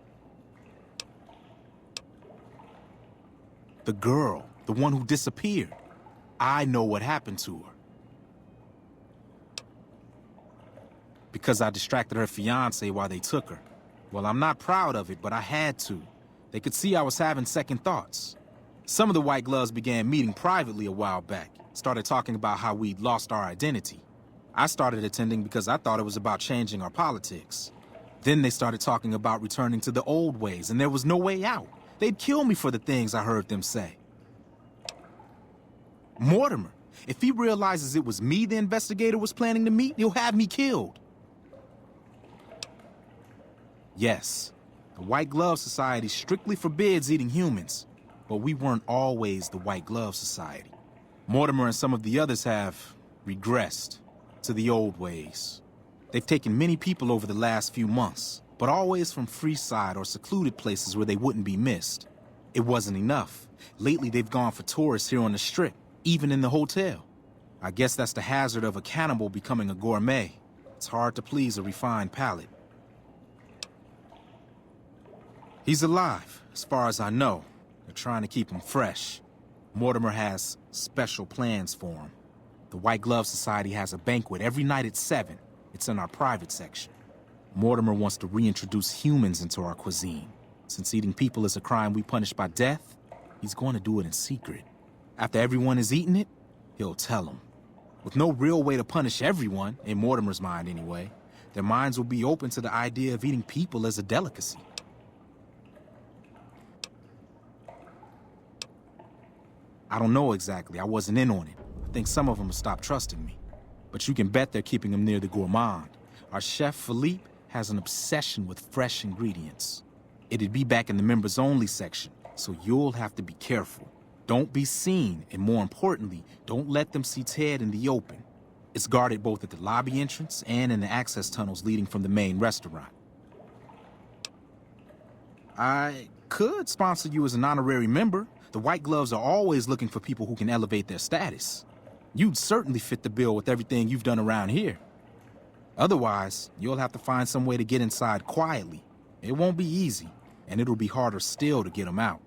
The girl, the one who disappeared. I know what happened to her. Because I distracted her fiancé while they took her. Well, I'm not proud of it, but I had to. They could see I was having second thoughts. Some of the White Gloves began meeting privately a while back, started talking about how we'd lost our identity. I started attending because I thought it was about changing our politics. Then they started talking about returning to the old ways, and there was no way out. They'd kill me for the things I heard them say. Mortimer, if he realizes it was me the investigator was planning to meet, he'll have me killed. Yes, the White Glove Society strictly forbids eating humans, but we weren't always the White Glove Society. Mortimer and some of the others have regressed to the old ways. They've taken many people over the last few months, but always from Freeside or secluded places where they wouldn't be missed. It wasn't enough. Lately, they've gone for tourists here on the Strip, even in the hotel. I guess that's the hazard of a cannibal becoming a gourmet. It's hard to please a refined palate. He's alive, as far as I know. They're trying to keep him fresh. Mortimer has special plans for him. The White Glove Society has a banquet every night at 7. It's in our private section. Mortimer wants to reintroduce humans into our cuisine. Since eating people is a crime we punish by death, he's going to do it in secret. After everyone has eaten it, he'll tell them. With no real way to punish everyone, in Mortimer's mind anyway, their minds will be open to the idea of eating people as a delicacy. I don't know exactly. I wasn't in on it. I think some of them have stopped trusting me. But you can bet they're keeping him near the gourmand. Our chef, Philippe, has an obsession with fresh ingredients. It'd be back in the members-only section, so you'll have to be careful. Don't be seen, and more importantly, don't let them see Ted in the open. It's guarded both at the lobby entrance and in the access tunnels leading from the main restaurant. I could sponsor you as an honorary member. The White Gloves are always looking for people who can elevate their status. You'd certainly fit the bill with everything you've done around here. Otherwise, you'll have to find some way to get inside quietly. It won't be easy, and it'll be harder still to get them out.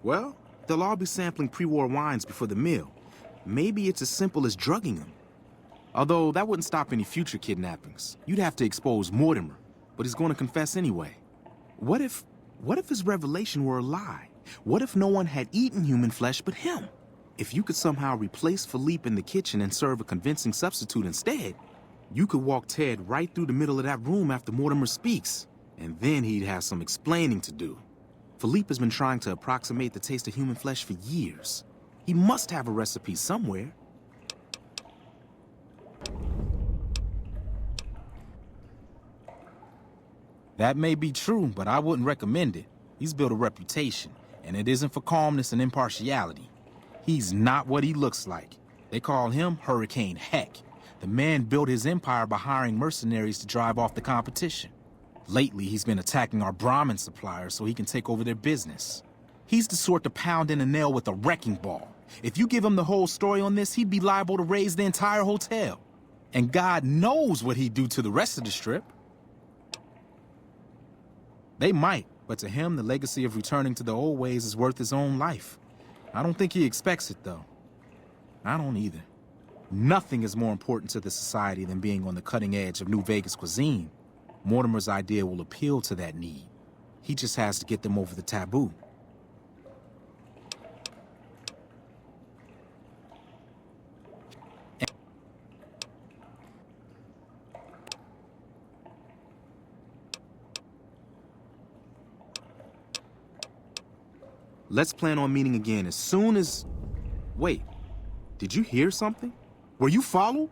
Well, they'll all be sampling pre-war wines before the meal. Maybe it's as simple as drugging them. Although that wouldn't stop any future kidnappings. You'd have to expose Mortimer, but he's going to confess anyway. What if his revelation were a lie? What if no one had eaten human flesh but him? If you could somehow replace Philippe in the kitchen and serve a convincing substitute instead, you could walk Ted right through the middle of that room after Mortimer speaks, and then he'd have some explaining to do. Philippe has been trying to approximate the taste of human flesh for years. He must have a recipe somewhere. That may be true, but I wouldn't recommend it. He's built a reputation, and it isn't for calmness and impartiality. He's not what he looks like. They call him Hurricane Heck. The man built his empire by hiring mercenaries to drive off the competition. Lately, he's been attacking our Brahmin suppliers so he can take over their business. He's the sort to pound in a nail with a wrecking ball. If you give him the whole story on this, he'd be liable to raise the entire hotel. And God knows what he'd do to the rest of the Strip. They might, but to him, the legacy of returning to the old ways is worth his own life. I don't think he expects it, though. I don't either. Nothing is more important to the society than being on the cutting edge of New Vegas cuisine. Mortimer's idea will appeal to that need. He just has to get them over the taboo. Let's plan on meeting again as soon as... Wait, did you hear something? Were you followed?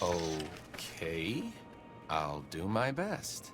Okay. I'll do my best.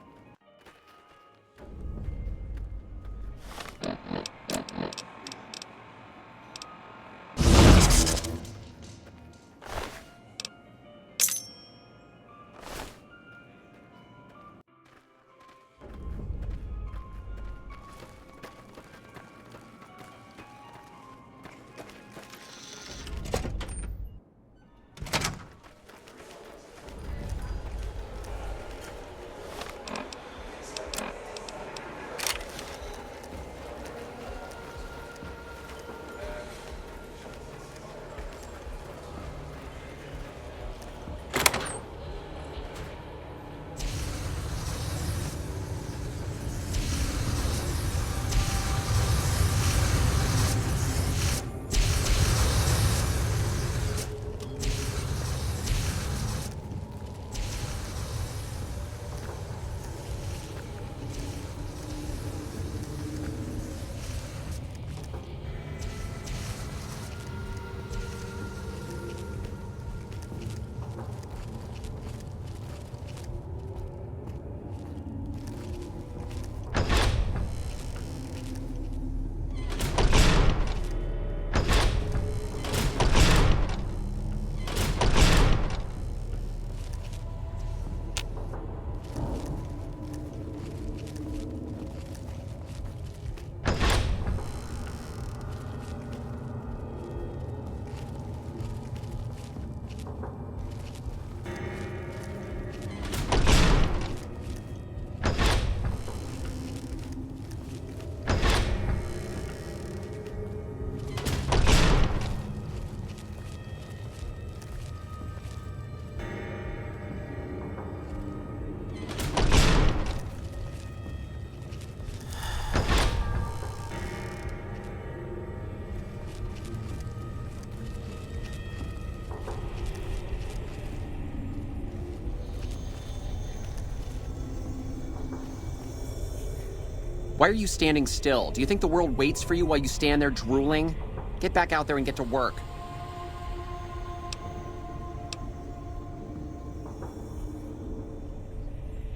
Why are you standing still? Do you think the world waits for you while you stand there drooling? Get back out there and get to work.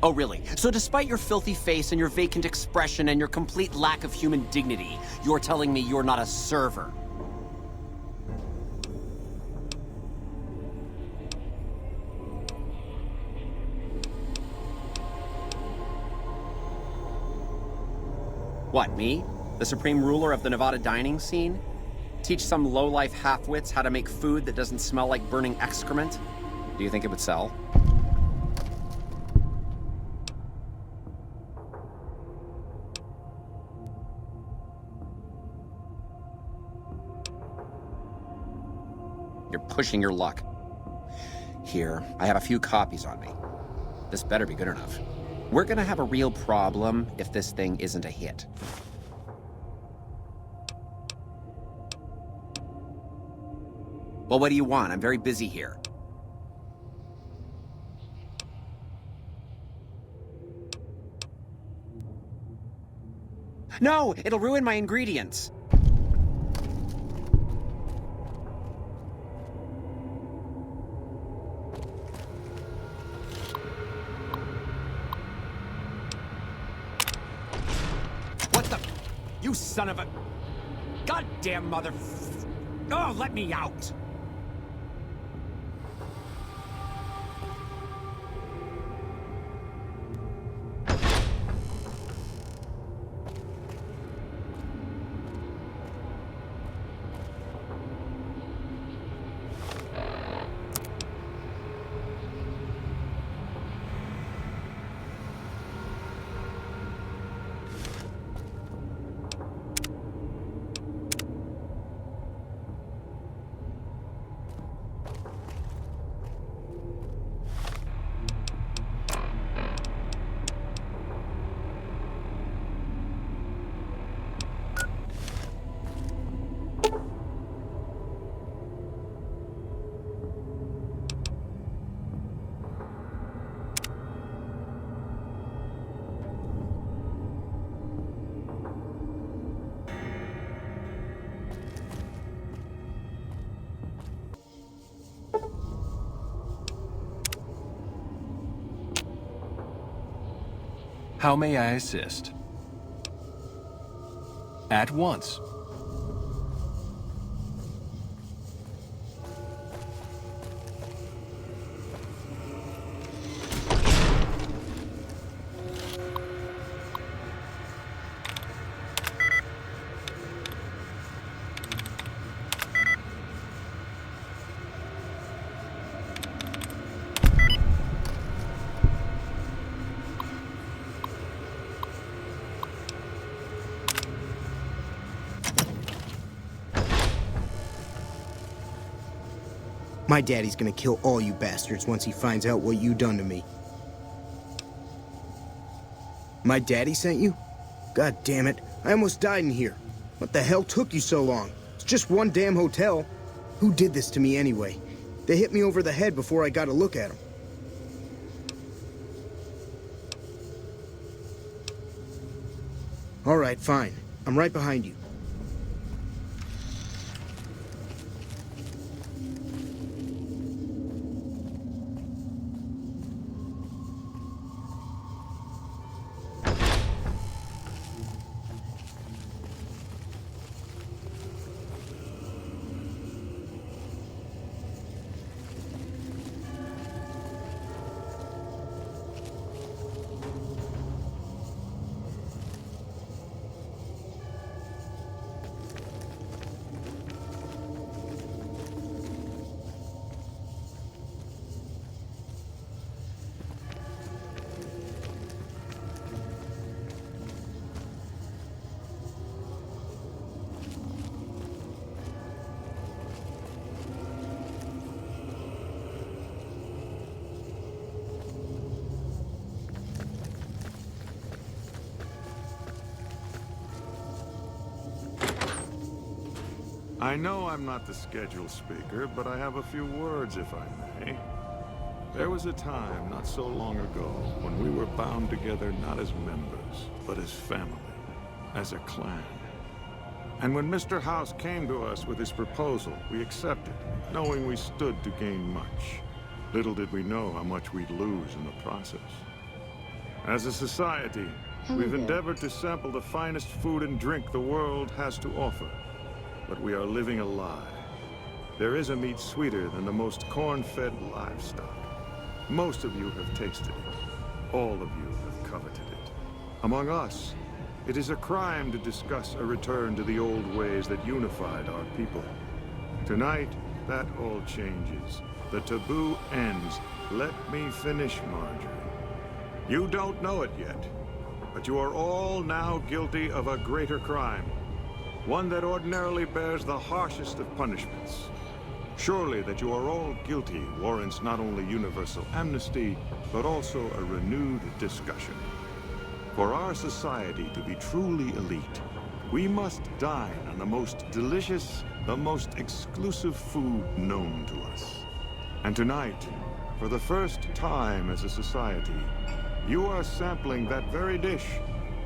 Oh, really? So despite your filthy face and your vacant expression and your complete lack of human dignity, you're telling me you're not a server? What, me? The supreme ruler of the Nevada dining scene? Teach some low-life half-wits how to make food that doesn't smell like burning excrement? Do you think it would sell? You're pushing your luck. Here, I have a few copies on me. This better be good enough. We're gonna have a real problem if this thing isn't a hit. Well, what do you want? I'm very busy here. No! It'll ruin my ingredients! You son of a... goddamn mother... Oh, let me out! How may I assist? At once. My daddy's gonna kill all you bastards once he finds out what you done to me. My daddy sent you? God damn it, I almost died in here. What the hell took you so long? It's just one damn hotel. Who did this to me anyway? They hit me over the head before I got a look at them. All right, fine. I'm right behind you. I know I'm not the scheduled speaker, but I have a few words, if I may. There was a time, not so long ago, when we were bound together not as members, but as family, as a clan. And when Mr. House came to us with his proposal, we accepted, knowing we stood to gain much. Little did we know how much we'd lose in the process. As a society, we've endeavored to sample the finest food and drink the world has to offer. But we are living a lie. There is a meat sweeter than the most corn-fed livestock. Most of you have tasted it. All of you have coveted it. Among us, it is a crime to discuss a return to the old ways that unified our people. Tonight, that all changes. The taboo ends. Let me finish, Marjorie. You don't know it yet, but you are all now guilty of a greater crime. One that ordinarily bears the harshest of punishments. Surely that you are all guilty warrants not only universal amnesty, but also a renewed discussion. For our society to be truly elite, we must dine on the most delicious, the most exclusive food known to us. And tonight, for the first time as a society, you are sampling that very dish,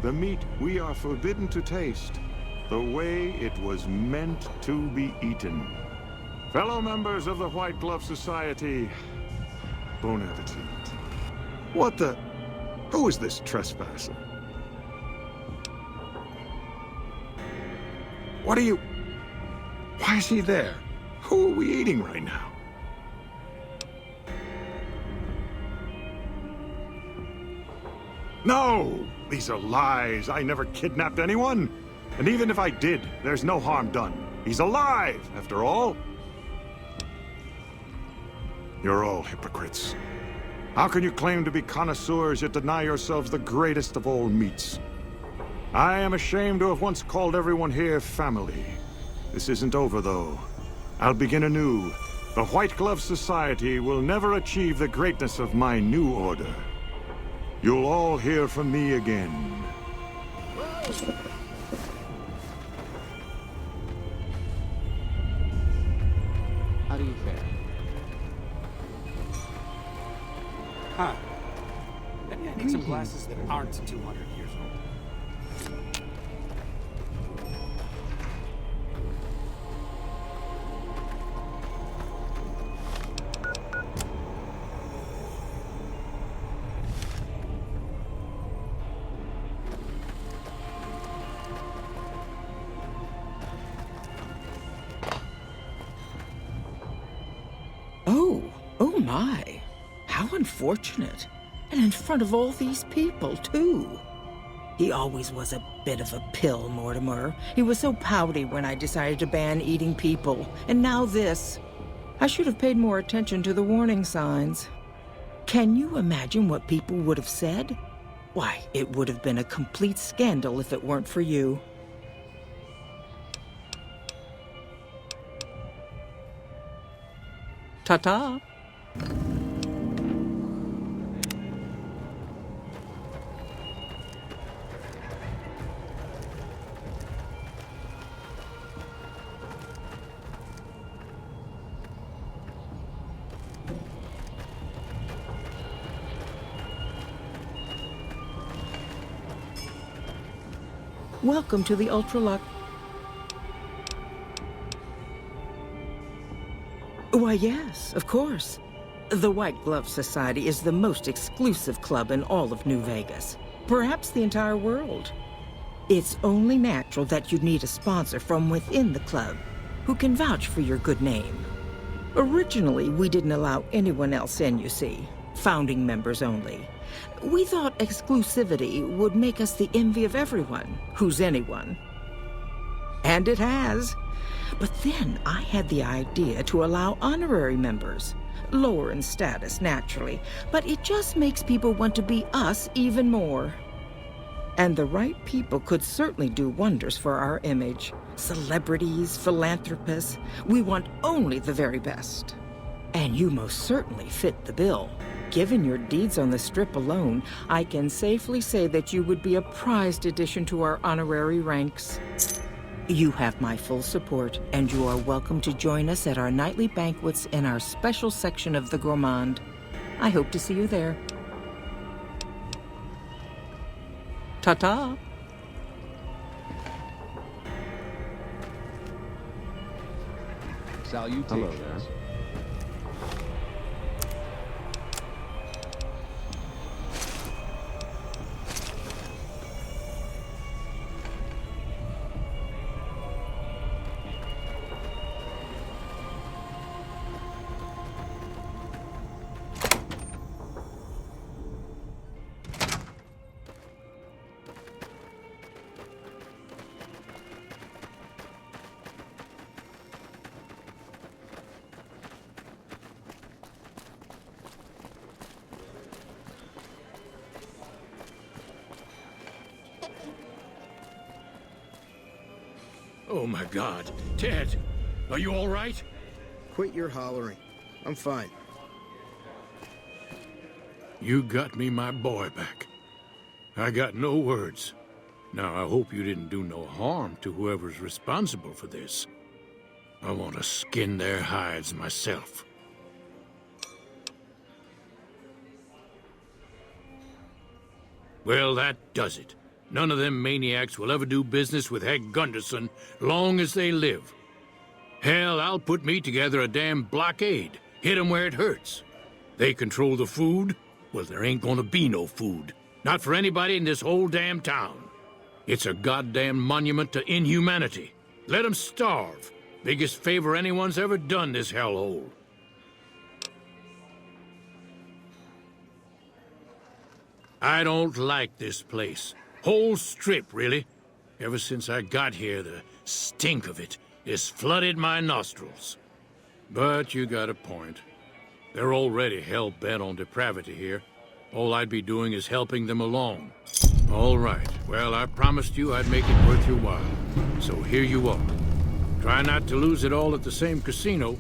the meat we are forbidden to taste, the way it was meant to be eaten. Fellow members of the White Glove Society, bon appetit. What the... Who is this trespasser? What are you... Why is he there? Who are we eating right now? No! These are lies. I never kidnapped anyone. And even if I did, there's no harm done. He's alive, after all. You're all hypocrites. How can you claim to be connoisseurs yet deny yourselves the greatest of all meats? I am ashamed to have once called everyone here family. This isn't over, though. I'll begin anew. The White Glove Society will never achieve the greatness of my new order. You'll all hear from me again. How do you fare? Huh. Maybe I need some glasses that aren't 200 years old. Oh my. How unfortunate. And in front of all these people, too. He always was a bit of a pill, Mortimer. He was so pouty when I decided to ban eating people. And now this. I should have paid more attention to the warning signs. Can you imagine what people would have said? Why, it would have been a complete scandal if it weren't for you. Ta-ta. Welcome to the Ultralux. Why, yes, of course. The White Glove Society is the most exclusive club in all of New Vegas. Perhaps the entire world. It's only natural that you'd need a sponsor from within the club who can vouch for your good name. Originally, we didn't allow anyone else in, you see. Founding members only. We thought exclusivity would make us the envy of everyone who's anyone. And it has. But then I had the idea to allow honorary members. Lower in status, naturally, but it just makes people want to be us even more. And the right people could certainly do wonders for our image. Celebrities, philanthropists, we want only the very best. And you most certainly fit the bill. Given your deeds on the Strip alone, I can safely say that you would be a prized addition to our honorary ranks. You have my full support, and you are welcome to join us at our nightly banquets in our special section of the Gourmand. I hope to see you there. Ta-ta! Salutations. Hello there. Oh my God. Ted, are you all right? Quit your hollering. I'm fine. You got me my boy back. I got no words. Now, I hope you didn't do no harm to whoever's responsible for this. I want to skin their hides myself. Well, that does it. None of them maniacs will ever do business with Heg Gunderson long as they live. Hell, I'll put me together a damn blockade. Hit 'em where it hurts. They control the food? Well, there ain't gonna be no food. Not for anybody in this whole damn town. It's a goddamn monument to inhumanity. Let 'em starve. Biggest favor anyone's ever done this hellhole. I don't like this place. Whole strip, really. Ever since I got here, the stink of it has flooded my nostrils. But you got a point. They're already hell-bent on depravity here. All I'd be doing is helping them along. All right. Well, I promised you I'd make it worth your while. So here you are. Try not to lose it all at the same casino.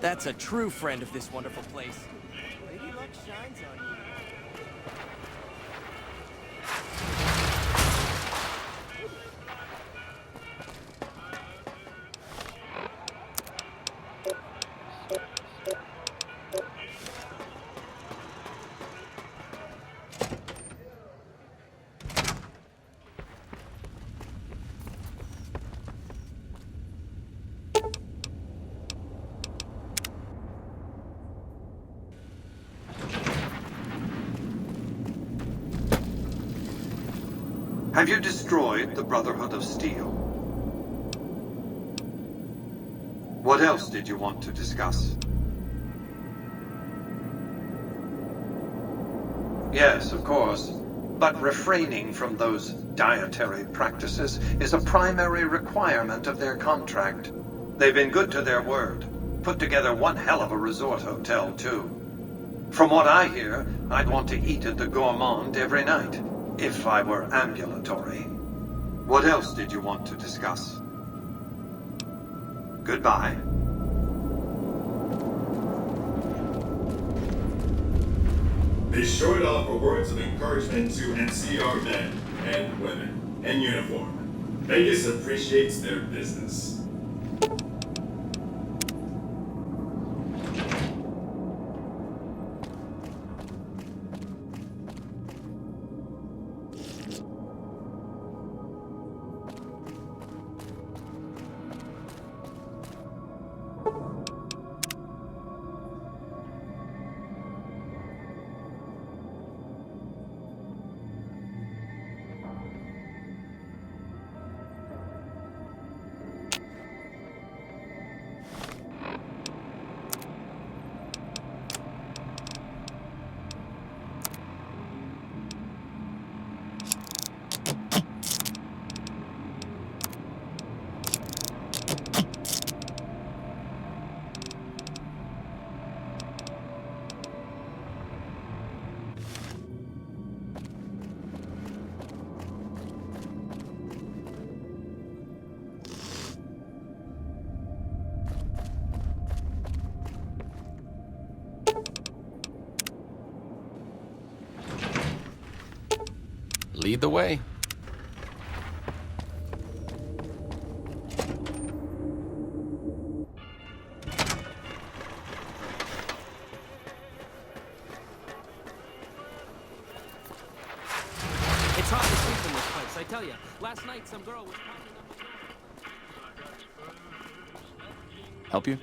That's a true friend of this wonderful place. Lady Luck shines on you. Have you destroyed the Brotherhood of Steel? What else did you want to discuss? Yes, of course. But refraining from those dietary practices is a primary requirement of their contract. They've been good to their word. Put together one hell of a resort hotel, too. From what I hear, I'd want to eat at the Gourmand every night, if I were ambulatory. What else did you want to discuss? Goodbye. Be sure to offer words of encouragement to NCR men and women in uniform. Vegas appreciates their business. Lead the way. It's hard to sleep in this place, I tell you. Last night, some girl was pounding up the door. Help you?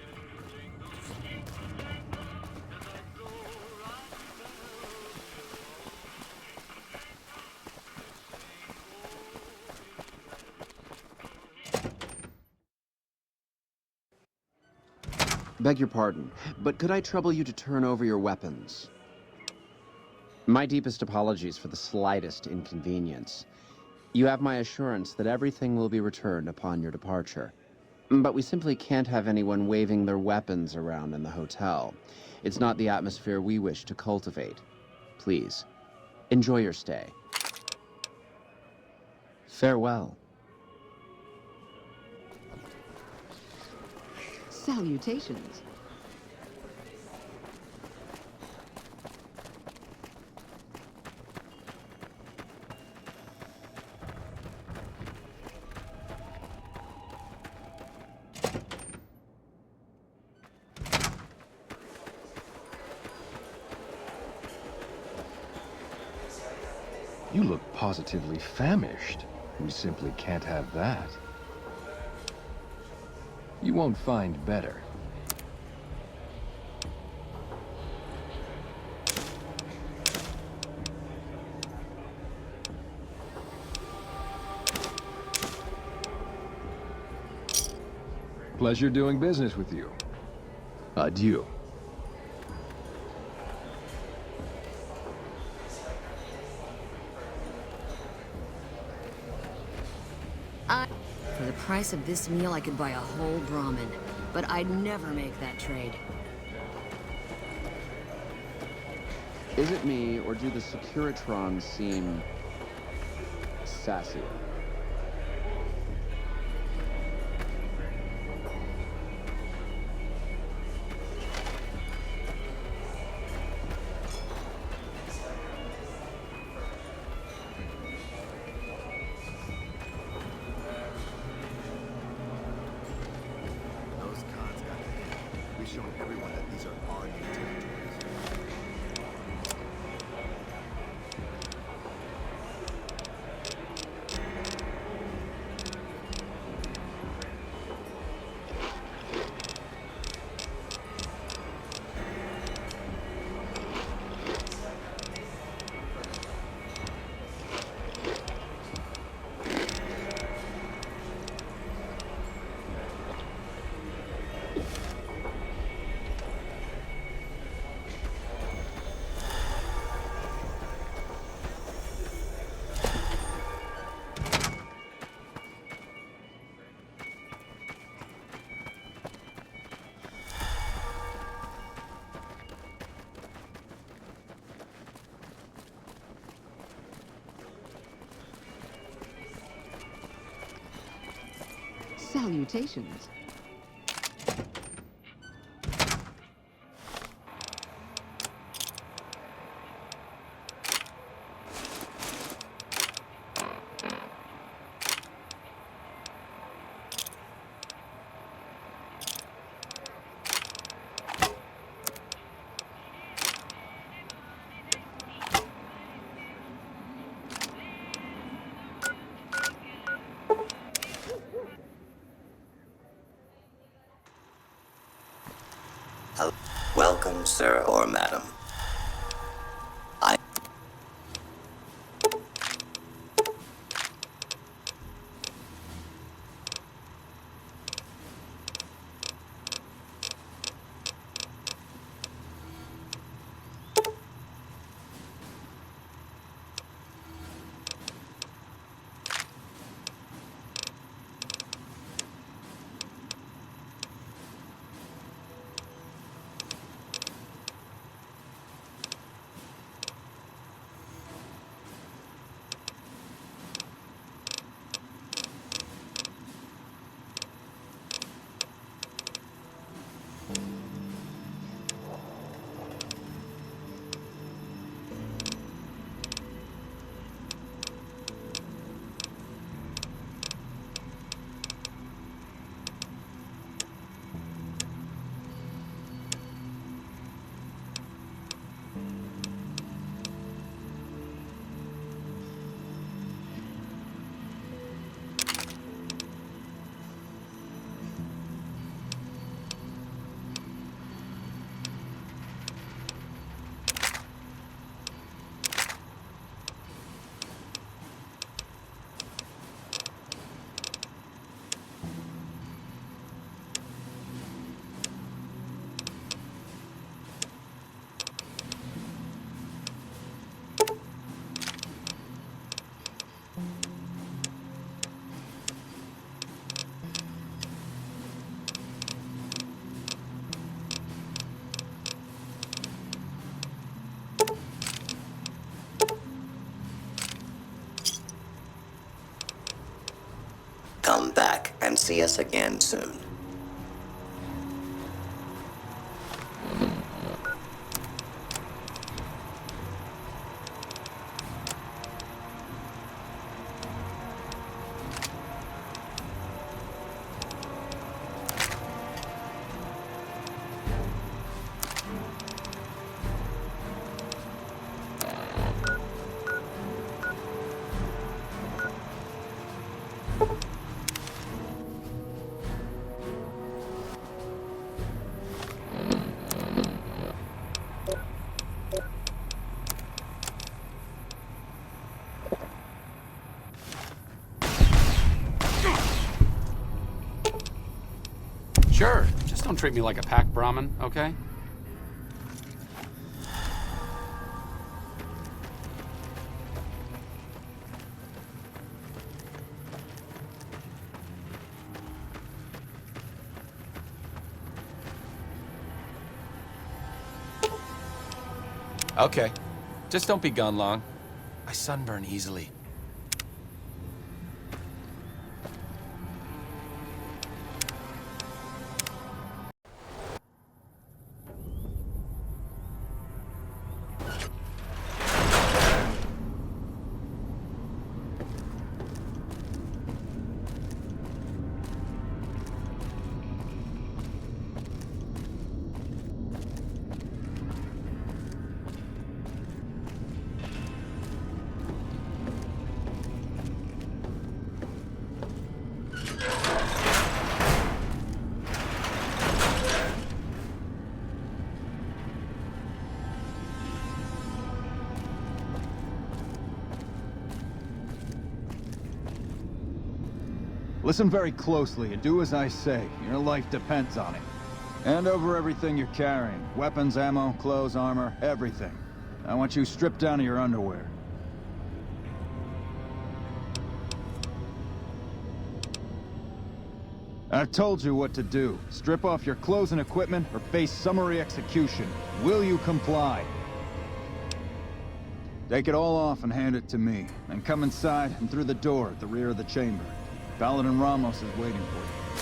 Beg your pardon, but could I trouble you to turn over your weapons? My deepest apologies for the slightest inconvenience. You have my assurance that everything will be returned upon your departure. But we simply can't have anyone waving their weapons around in the hotel. It's not the atmosphere we wish to cultivate. Please, enjoy your stay. Farewell. Salutations. You look positively famished. We simply can't have that. You won't find better. Pleasure doing business with you. Adieu. For the price of this meal, I could buy a whole Brahmin. But I'd never make that trade. Is it me, or do the Securitrons seem sassier? Showing everyone that these are our new territories. Salutations. Welcome, sir or madam. Come back and see us again soon. Sure, just don't treat me like a pack Brahmin, okay? Okay, just don't be gone long. I sunburn easily. Listen very closely and do as I say. Your life depends on it. Hand over everything you're carrying. Weapons, ammo, clothes, armor, everything. I want you stripped down to your underwear. I've told you what to do. Strip off your clothes and equipment or face summary execution. Will you comply? Take it all off and hand it to me. Then come inside and through the door at the rear of the chamber. Paladin Ramos is waiting for you.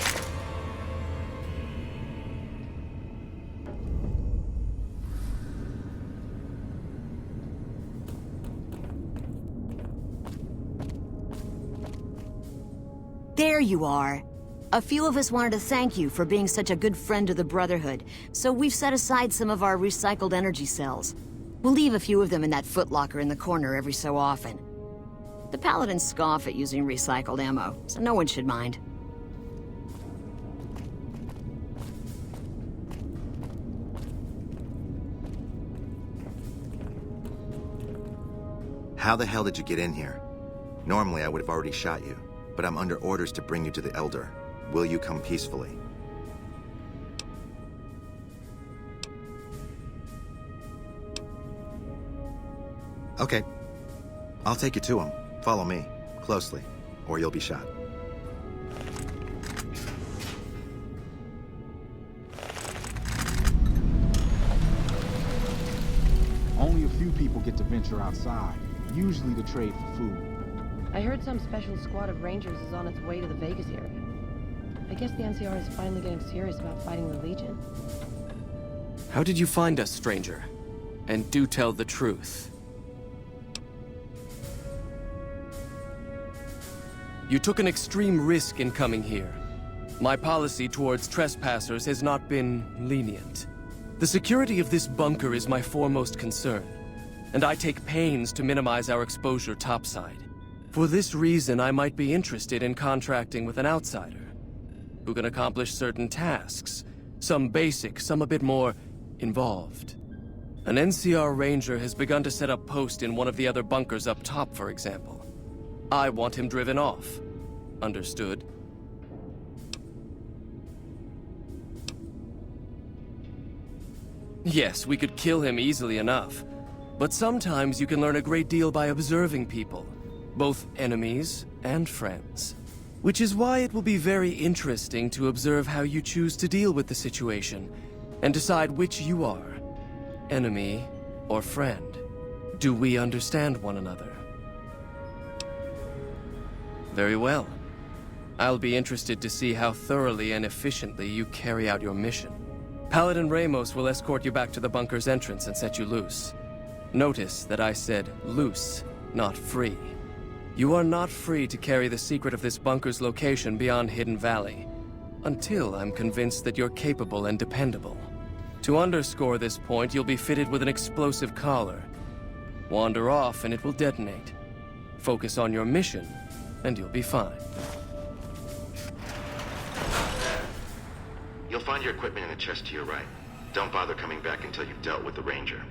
there you are. A few of us wanted to thank you for being such a good friend to the Brotherhood, so we've set aside some of our recycled energy cells. We'll leave a few of them in that footlocker in the corner every so often. The Paladins scoff at using recycled ammo, so no one should mind. How the hell did you get in here? Normally, I would have already shot you, but I'm under orders to bring you to the Elder. Will you come peacefully? Okay. I'll take you to him. Follow me, closely, or you'll be shot. Only a few people get to venture outside, usually to trade for food. I heard some special squad of Rangers is on its way to the Vegas area. I guess the NCR is finally getting serious about fighting the Legion. How did you find us, stranger? And do tell the truth. You took an extreme risk in coming here. My policy towards trespassers has not been lenient. The security of this bunker is my foremost concern, and I take pains to minimize our exposure topside. For this reason, I might be interested in contracting with an outsider who can accomplish certain tasks, some basic, some a bit more involved. An NCR Ranger has begun to set up post in one of the other bunkers up top, for example. I want him driven off. Understood? Yes, we could kill him easily enough. But sometimes you can learn a great deal by observing people, both enemies and friends. Which is why it will be very interesting to observe how you choose to deal with the situation, and decide which you are, enemy or friend. Do we understand one another? Very well. I'll be interested to see how thoroughly and efficiently you carry out your mission. Paladin Ramos will escort you back to the bunker's entrance and set you loose. Notice that I said loose, not free. You are not free to carry the secret of this bunker's location beyond Hidden Valley, until I'm convinced that you're capable and dependable. To underscore this point, you'll be fitted with an explosive collar. Wander off and it will detonate. Focus on your mission, and you'll be fine. You'll find your equipment in the chest to your right. Don't bother coming back until you've dealt with the Ranger.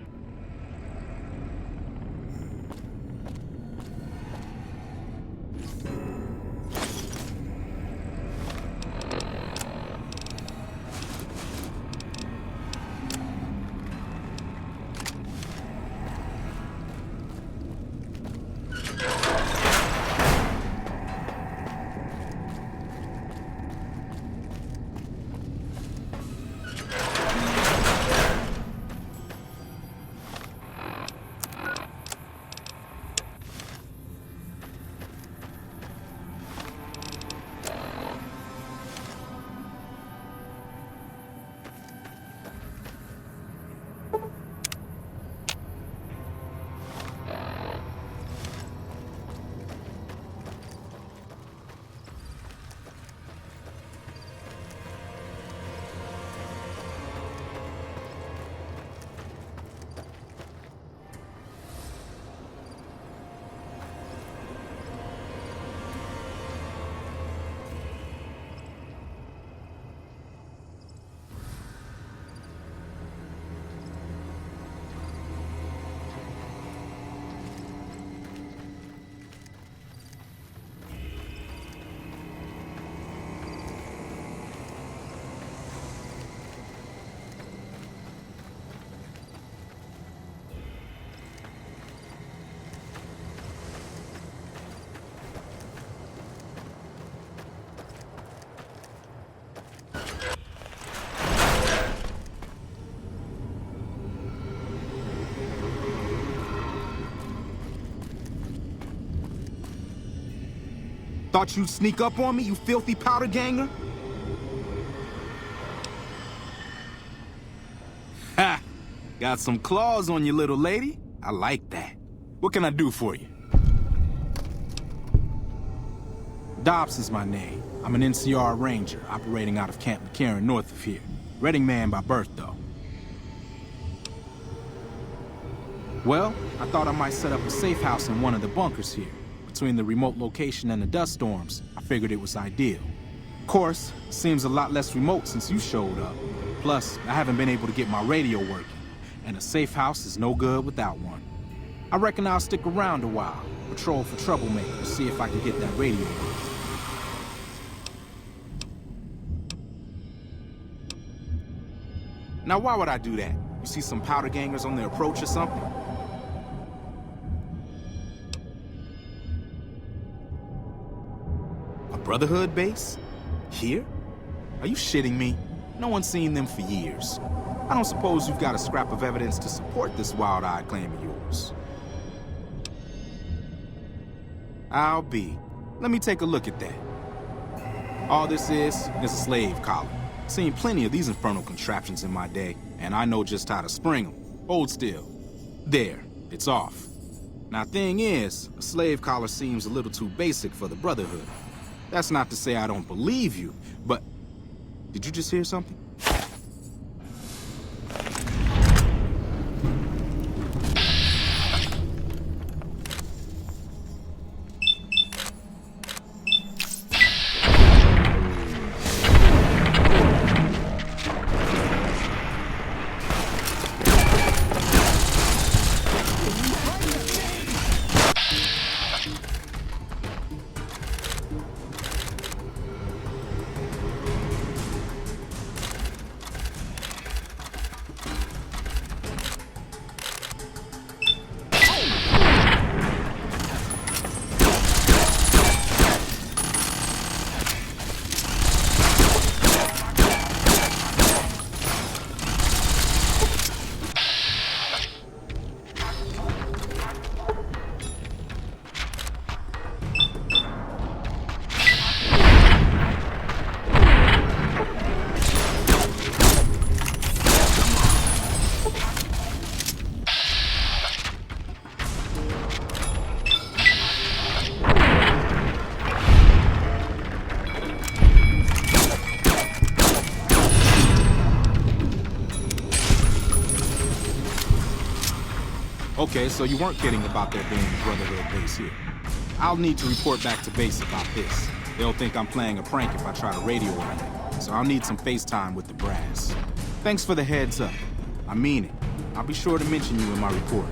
Thought you'd sneak up on me, you filthy powder ganger? Ha! Got some claws on you, little lady. I like that. What can I do for you? Dobson's my name. I'm an NCR Ranger operating out of Camp McCarran north of here. Reading man by birth, though. Well, I thought I might set up a safe house in one of the bunkers here. Between the remote location and the dust storms, I figured it was ideal. Of course, seems a lot less remote since you showed up. Plus, I haven't been able to get my radio working, and a safe house is no good without one. I reckon I'll stick around a while, patrol for troublemakers, see if I can get that radio working. Now, why would I do that? You see some powder gangers on the approach or something? A Brotherhood base? Here? Are you shitting me? No one's seen them for years. I don't suppose you've got a scrap of evidence to support this wild-eyed claim of yours. I'll be. Let me take a look at that. All this is a slave collar. Seen plenty of these infernal contraptions in my day, and I know just how to spring them. Hold still. There, it's off. Now, thing is, a slave collar seems a little too basic for the Brotherhood. That's not to say I don't believe you, but... Did you just hear something? Okay, so you weren't kidding about there being a Brotherhood base here. I'll need to report back to base about this. They'll think I'm playing a prank if I try to radio around, so I'll need some FaceTime with the brass. Thanks for the heads up. I mean it. I'll be sure to mention you in my report.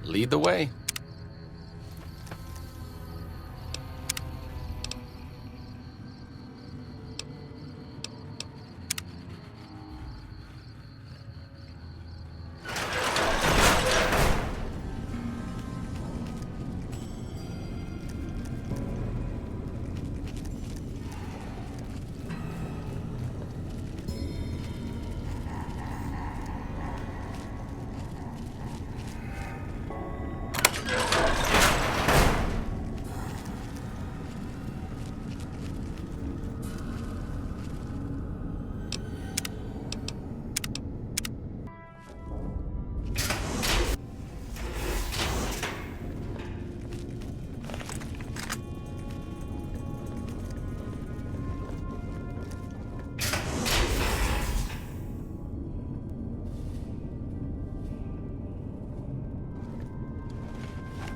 Lead the way.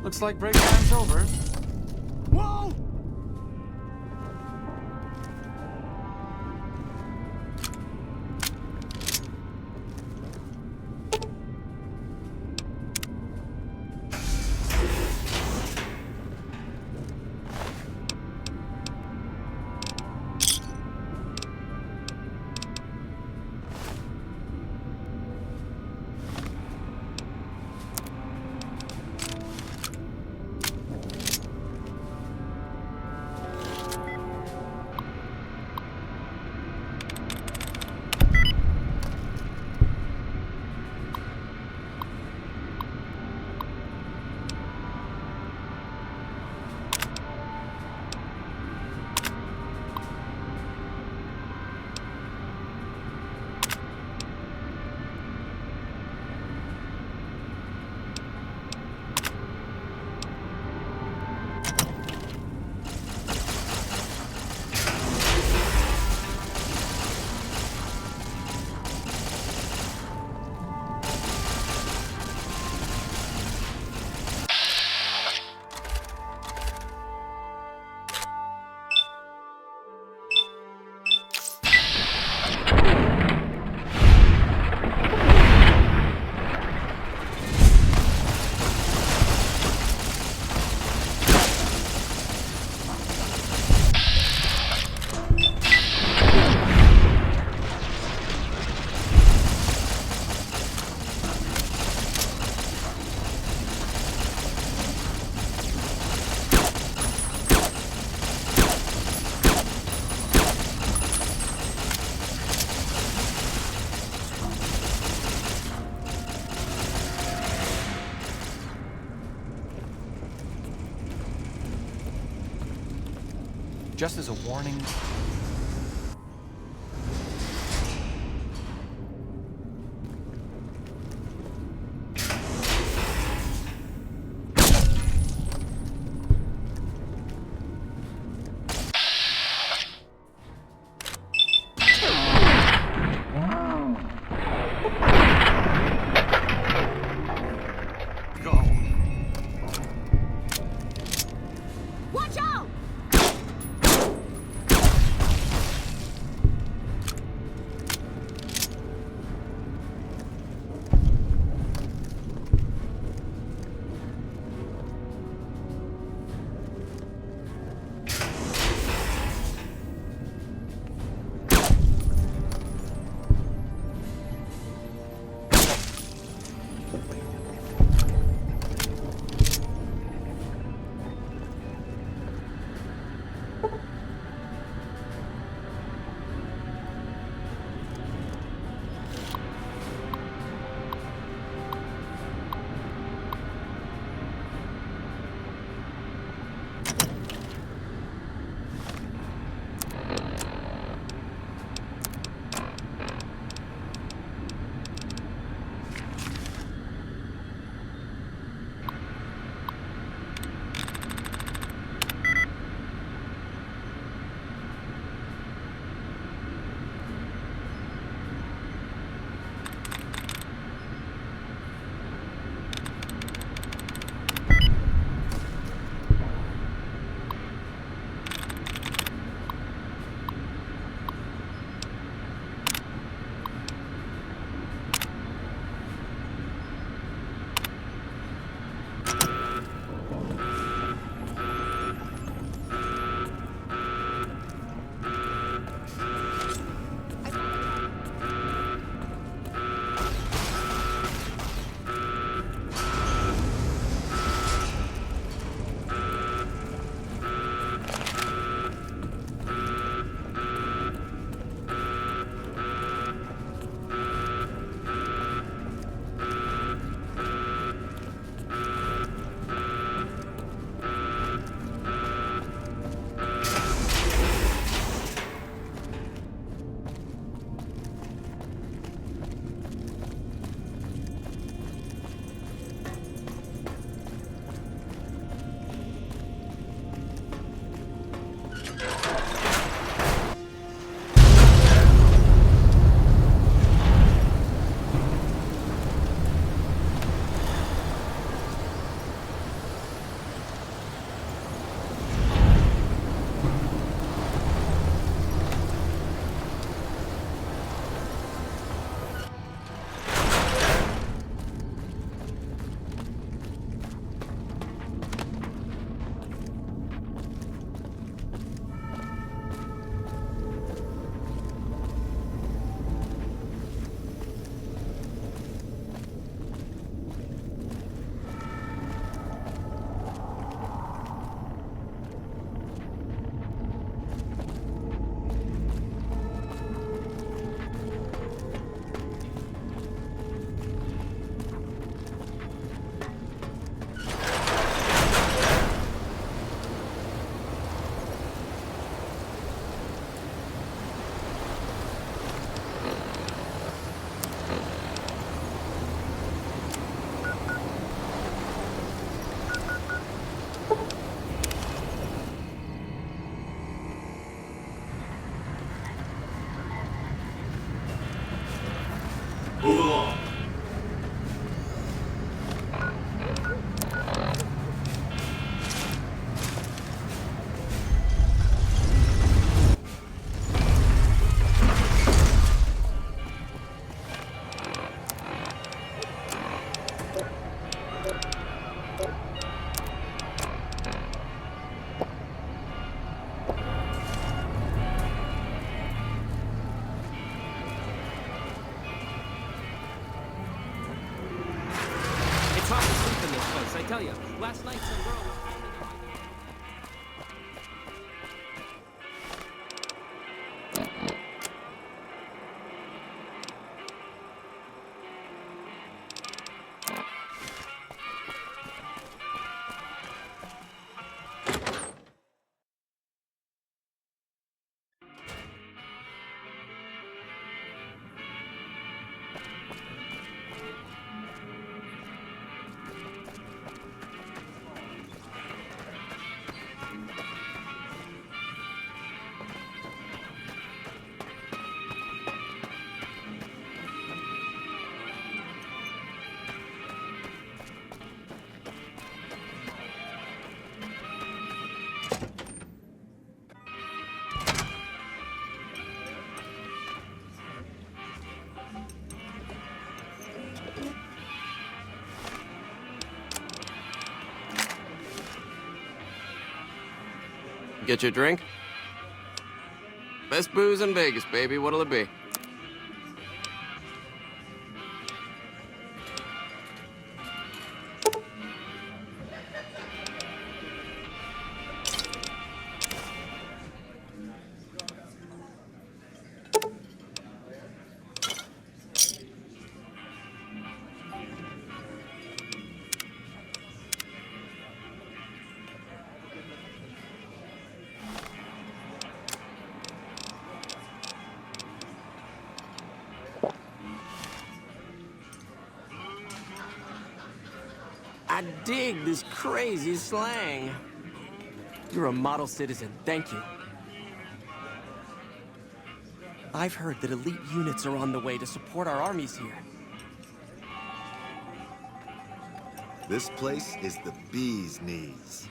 Looks like break time's over. Whoa! Just as a warning... Watch out! Get your drink? Best booze in Vegas, baby. What'll it be? I dig this crazy slang. You're a model citizen, thank you. I've heard that elite units are on the way to support our armies here. This place is the bee's knees.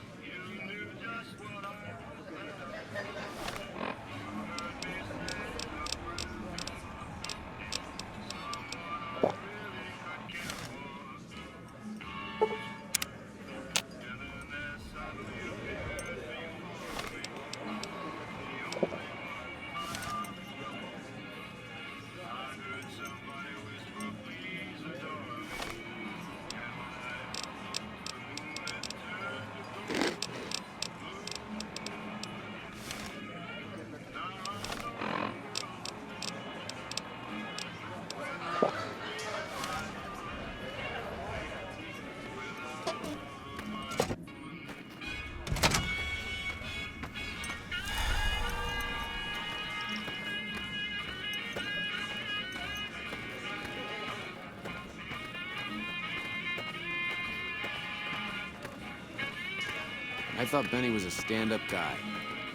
I thought Benny was a stand-up guy.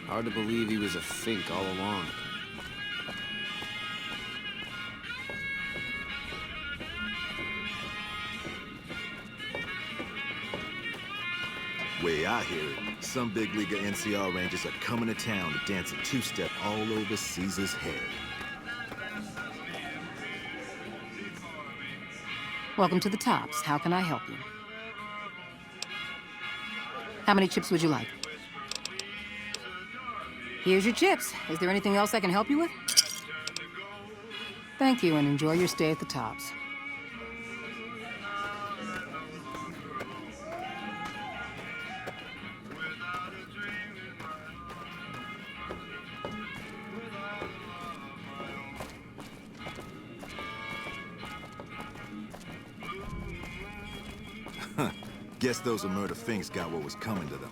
Hard to believe he was a fink all along. Way I hear it, some big league of NCR Rangers are coming to town to dance a two-step all over Caesar's head. Welcome to the Tops. How can I help you? How many chips would you like? Here's your chips. Is there anything else I can help you with? Thank you, and enjoy your stay at the Tops. Guess those murder finks got what was coming to them.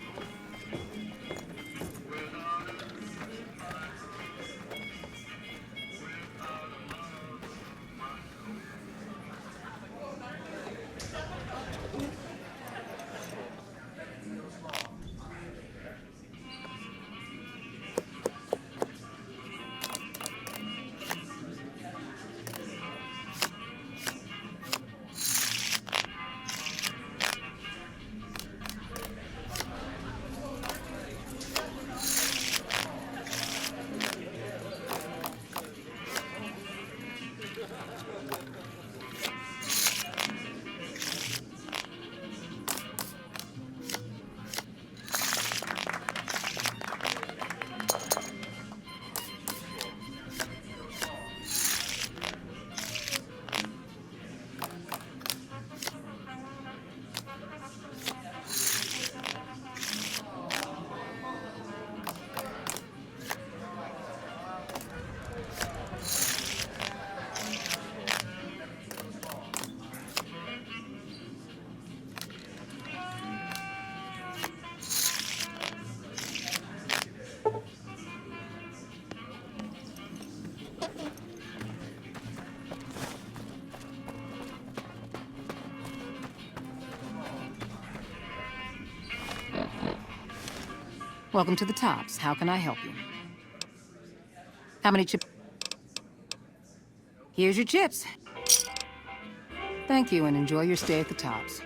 Welcome to the Tops. How can I help you? How many chips? Here's your chips. Thank you, and enjoy your stay at the Tops.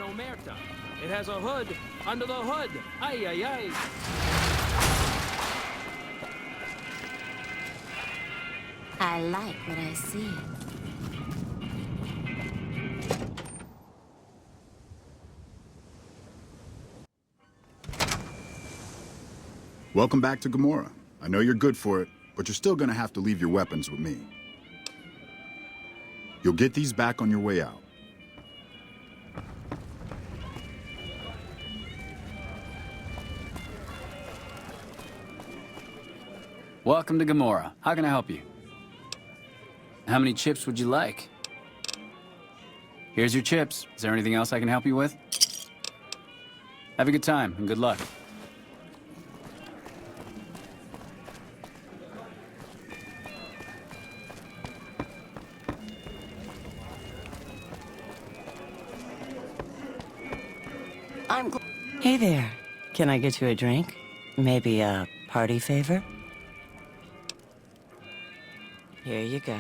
Omerta. It has a hood under the hood. Ay, ay, ay. I like what I see. Welcome back to Gamora. I know you're good for it, but you're still gonna have to leave your weapons with me. You'll get these back on your way out. Welcome to Gamora. How can I help you? How many chips would you like? Here's your chips. Is there anything else I can help you with? Have a good time and good luck. Hey there. Can I get you a drink? Maybe a party favor? Here you go.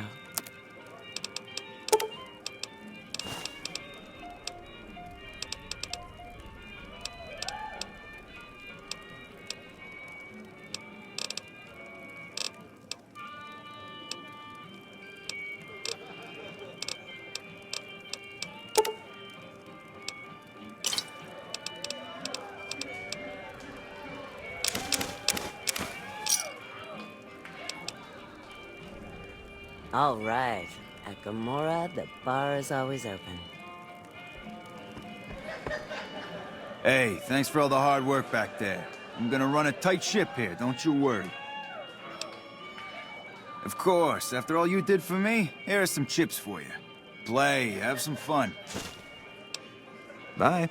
All right. At Gamora, the bar is always open. Hey, thanks for all the hard work back there. I'm gonna run a tight ship here, don't you worry. Of course, after all you did for me, here are some chips for you. Play, have some fun. Bye.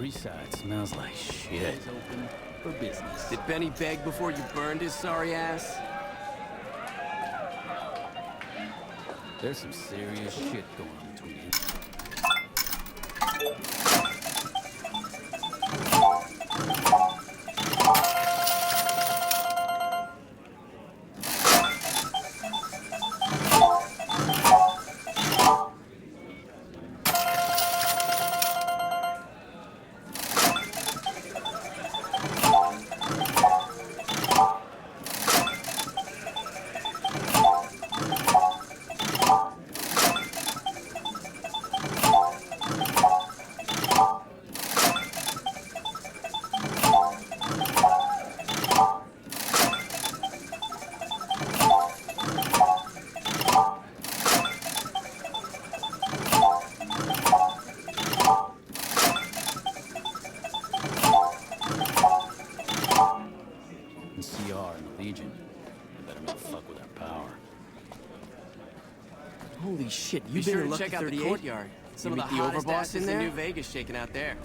Freeside smells like shit. Open for business. Did Benny beg before you burned his sorry ass? There's some serious shit going on between you. CR and the Legion. They better not fuck with our power. Holy shit, You you sure better to check check out out the the courtyard. Some You of the meet the hottest overboss asses in in there? New Vegas shaking out there.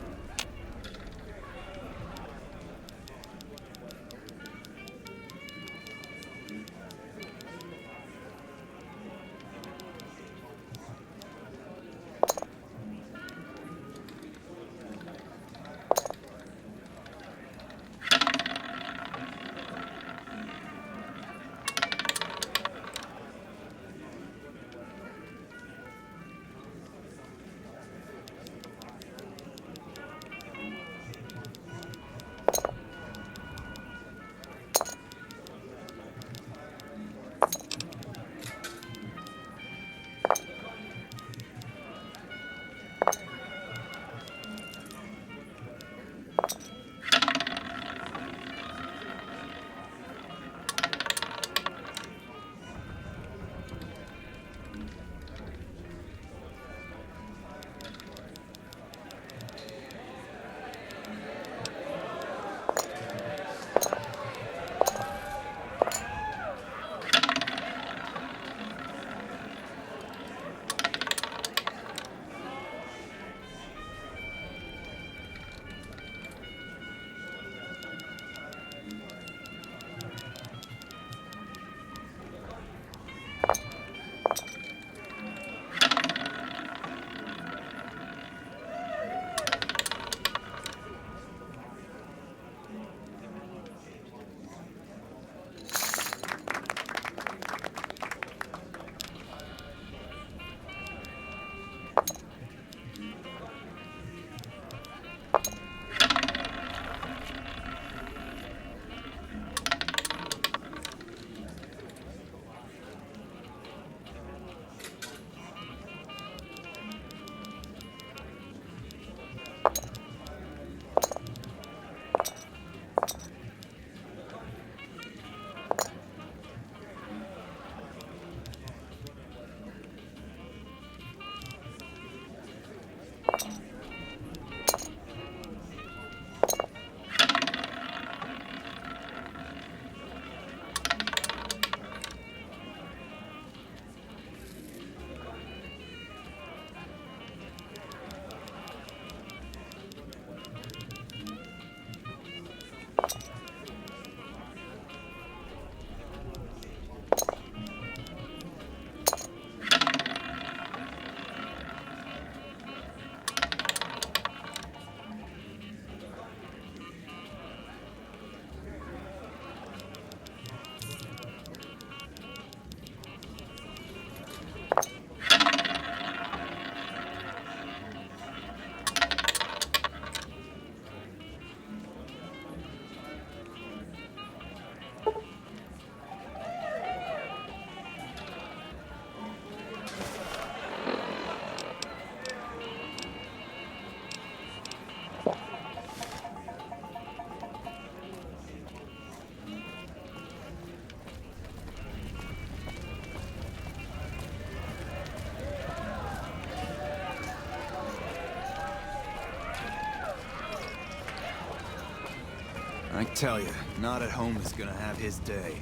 I tell you, Not at Home is gonna have his day.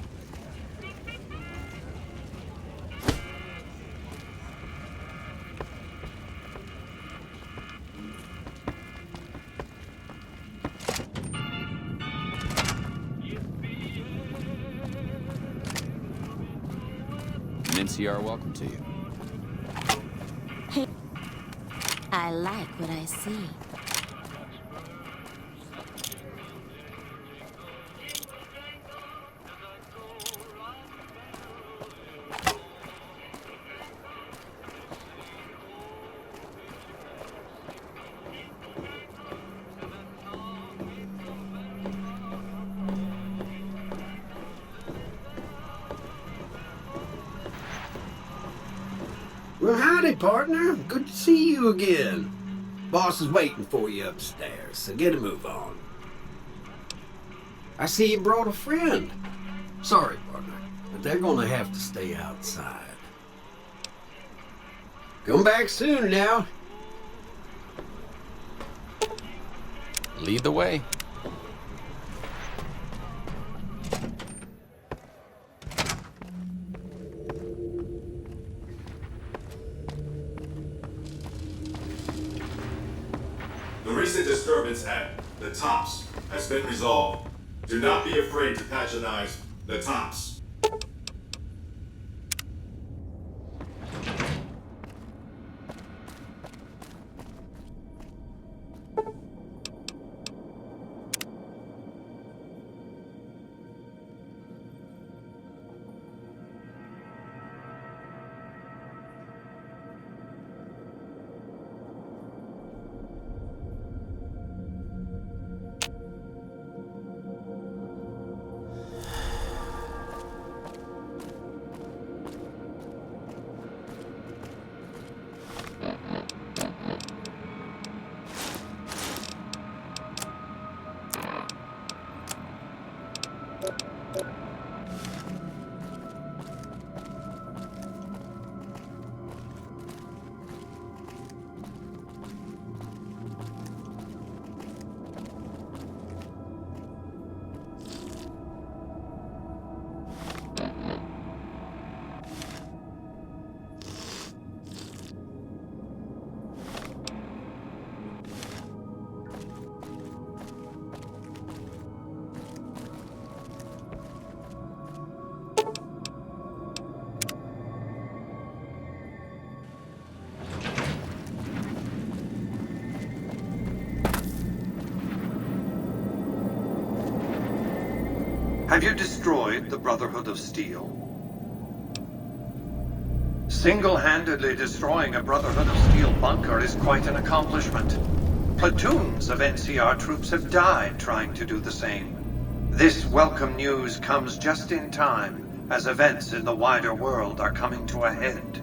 NCR welcome to you. Hey, I like what I see. Well, howdy, partner. Good to see you again. Boss is waiting for you upstairs, so get a move on. I see you brought a friend. Sorry, partner, but they're gonna have to stay outside. Come back soon now. Lead the way. The recent disturbance at the Tops has been resolved. Do not be afraid to patronize the Tops. Have you destroyed the Brotherhood of Steel? Single-handedly destroying a Brotherhood of Steel bunker is quite an accomplishment. Platoons of NCR troops have died trying to do the same. This welcome news comes just in time, as events in the wider world are coming to a head.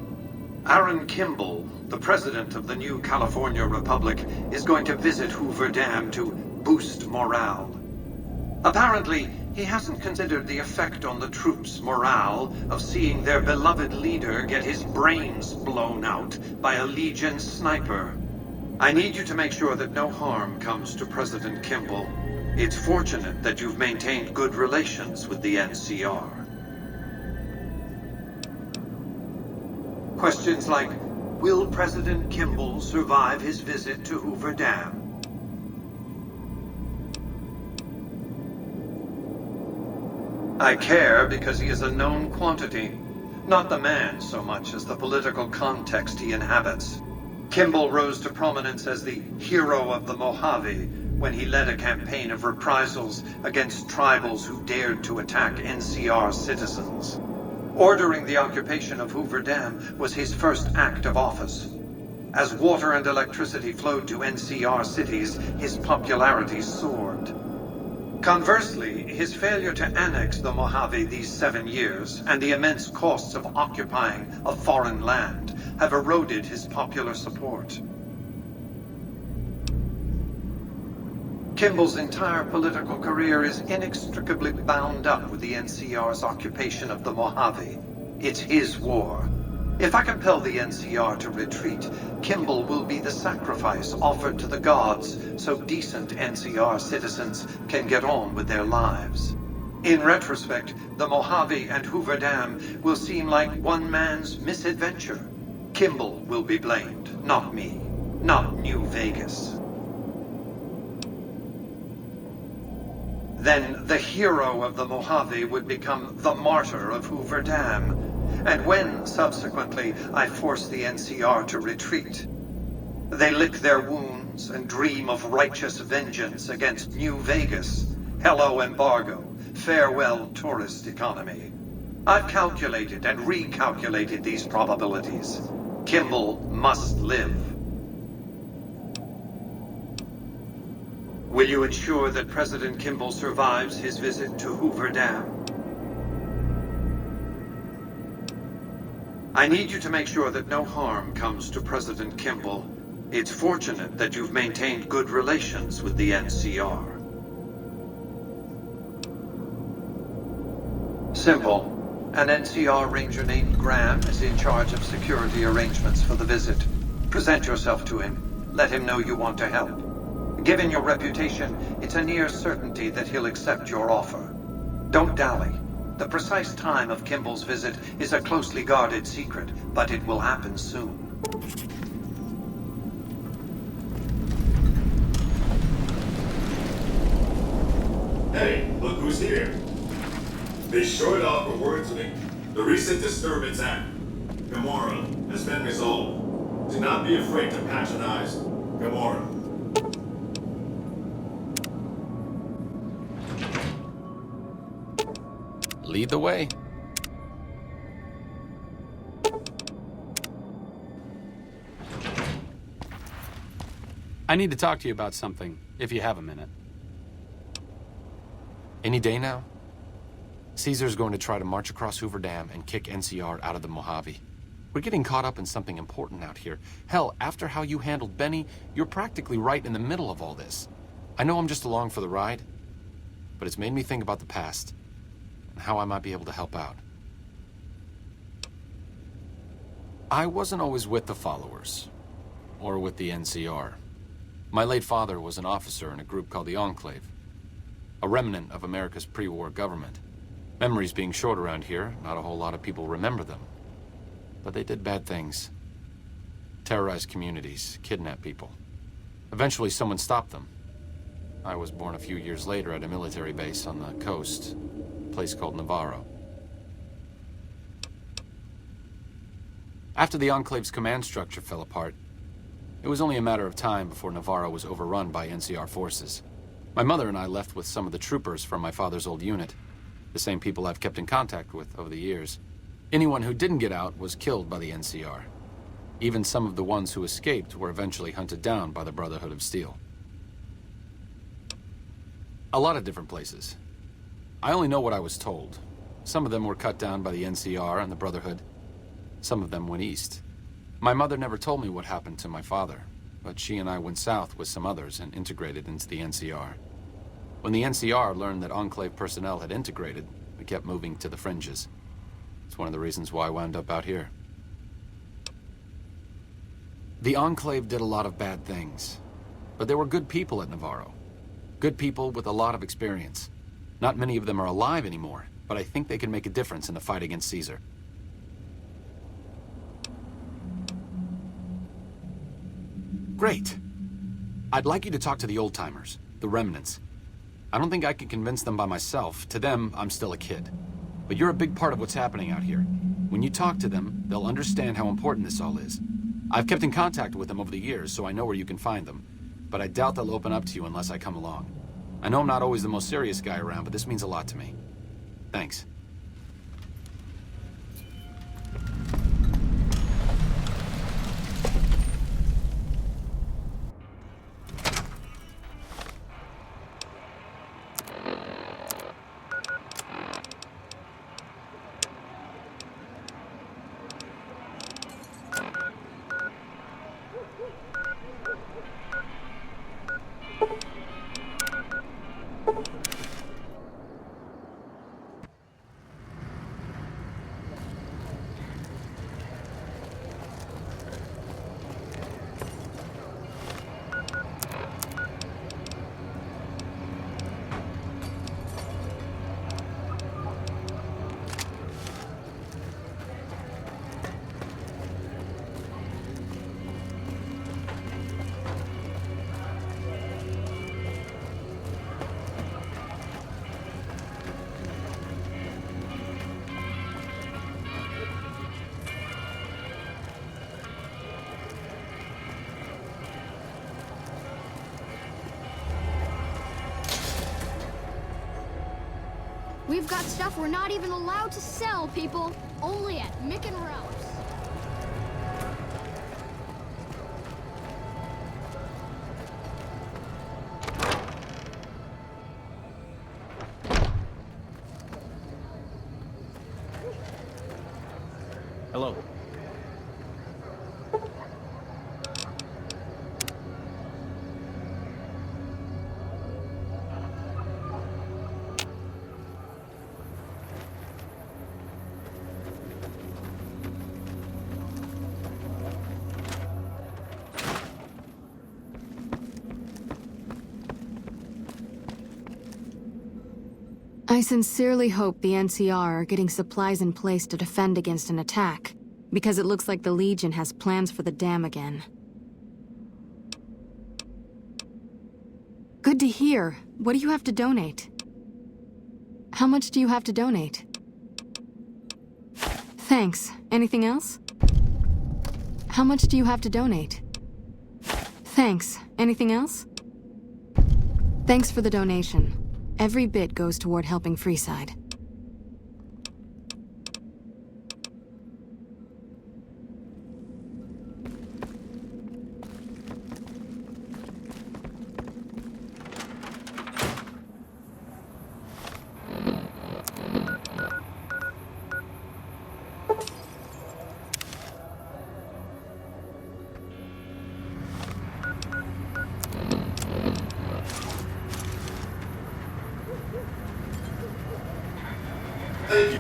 Aaron Kimball, the president of the new California Republic, is going to visit Hoover Dam to boost morale. Apparently, he hasn't considered the effect on the troops' morale of seeing their beloved leader get his brains blown out by a Legion sniper. I need you to make sure that no harm comes to President Kimball. It's fortunate that you've maintained good relations with the NCR. Questions like, will President Kimball survive his visit to Hoover Dam? I care because he is a known quantity, not the man so much as the political context he inhabits. Kimball rose to prominence as the hero of the Mojave when he led a campaign of reprisals against tribals who dared to attack NCR citizens. Ordering the occupation of Hoover Dam was his first act of office. As water and electricity flowed to NCR cities, his popularity soared. Conversely, his failure to annex the Mojave these 7 years and the immense costs of occupying a foreign land have eroded his popular support. Kimball's entire political career is inextricably bound up with the NCR's occupation of the Mojave. It's his war. If I compel the NCR to retreat, Kimball will be the sacrifice offered to the gods so decent NCR citizens can get on with their lives. In retrospect, the Mojave and Hoover Dam will seem like one man's misadventure. Kimball will be blamed, not me, not New Vegas. Then the hero of the Mojave would become the martyr of Hoover Dam. and when, subsequently, I force the NCR to retreat. They lick their wounds and dream of righteous vengeance against New Vegas. Hello, embargo. Farewell, tourist economy. I've calculated and recalculated these probabilities. Kimball must live. Will you ensure that President Kimball survives his visit to Hoover Dam? I need you to make sure that no harm comes to President Kimball. It's fortunate that you've maintained good relations with the NCR. Simple. An NCR ranger named Graham is in charge of security arrangements for the visit. Present yourself to him. Let him know you want to help. Given your reputation, it's a near certainty that he'll accept your offer. Don't dally. The precise time of Kimball's visit is a closely guarded secret, but it will happen soon. Hey, look who's here. Be sure to offer word to me. The recent disturbance at Gamorra has been resolved. Do not be afraid to patronize Gamorra. Lead the way. I need to talk to you about something, if you have a minute. Any day now? Caesar's going to try to march across Hoover Dam and kick NCR out of the Mojave. We're getting caught up in something important out here. Hell, after how you handled Benny, you're practically right in the middle of all this. I know I'm just along for the ride, but it's made me think about the past and how I might be able to help out. I wasn't always with the followers, or with the NCR. My late father was an officer in a group called the Enclave, a remnant of America's pre-war government. Memories being short around here, not a whole lot of people remember them. But they did bad things. Terrorized communities, kidnapped people. Eventually someone stopped them. I was born a few years later at a military base on the coast, a place called Navarro. After the Enclave's command structure fell apart, it was only a matter of time before Navarro was overrun by NCR forces. My mother and I left with some of the troopers from my father's old unit, the same people I've kept in contact with over the years. Anyone who didn't get out was killed by the NCR. Even some of the ones who escaped were eventually hunted down by the Brotherhood of Steel. A lot of different places. I only know what I was told. Some of them were cut down by the NCR and the Brotherhood. Some of them went east. My mother never told me what happened to my father, but she and I went south with some others and integrated into the NCR. When the NCR learned that Enclave personnel had integrated, we kept moving to the fringes. It's one of the reasons why I wound up out here. The Enclave did a lot of bad things, but there were good people at Navarro. Good people with a lot of experience. Not many of them are alive anymore, but I think they can make a difference in the fight against Caesar. Great. I'd like you to talk to the old-timers, the remnants. I don't think I can convince them by myself. To them, I'm still a kid. But you're a big part of what's happening out here. When you talk to them, they'll understand how important this all is. I've kept in contact with them over the years, so I know where you can find them. But I doubt they'll open up to you unless I come along. I know I'm not always the most serious guy around, but this means a lot to me. Thanks. We've got stuff we're not even allowed to sell, people. Only at Mick and Ralph's. Hello. I sincerely hope the NCR are getting supplies in place to defend against an attack, because it looks like the Legion has plans for the dam again. Good to hear. What do you have to donate? How much do you have to donate? Thanks. Anything else? How much do you have to donate? Thanks. Anything else? Thanks for the donation. Every bit goes toward helping Freeside. Thank you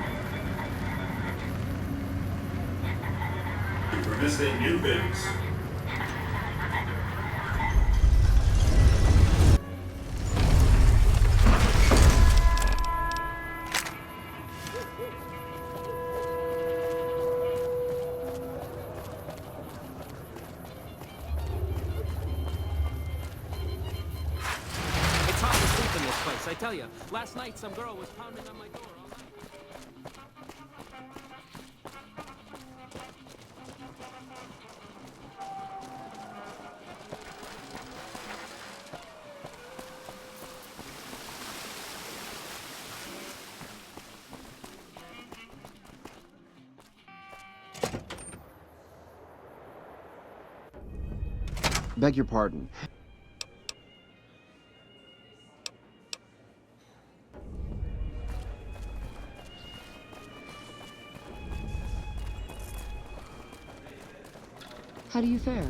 for visiting New Bigs. It's hard to sleep in this place, I tell you. Last night, some girl was pounding on my door all night. Beg your pardon. How do you fare?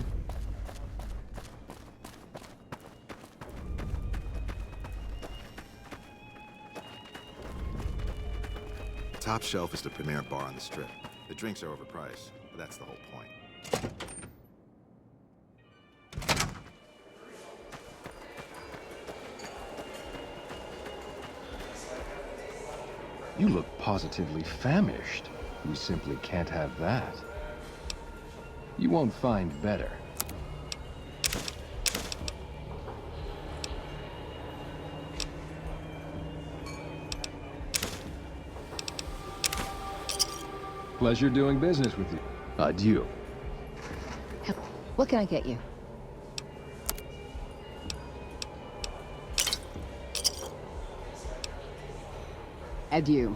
Top Shelf is the premier bar on the Strip. The drinks are overpriced, but that's the whole point. You look positively famished. We simply can't have that. You won't find better. Pleasure doing business with you. Adieu. What can I get you? Adieu.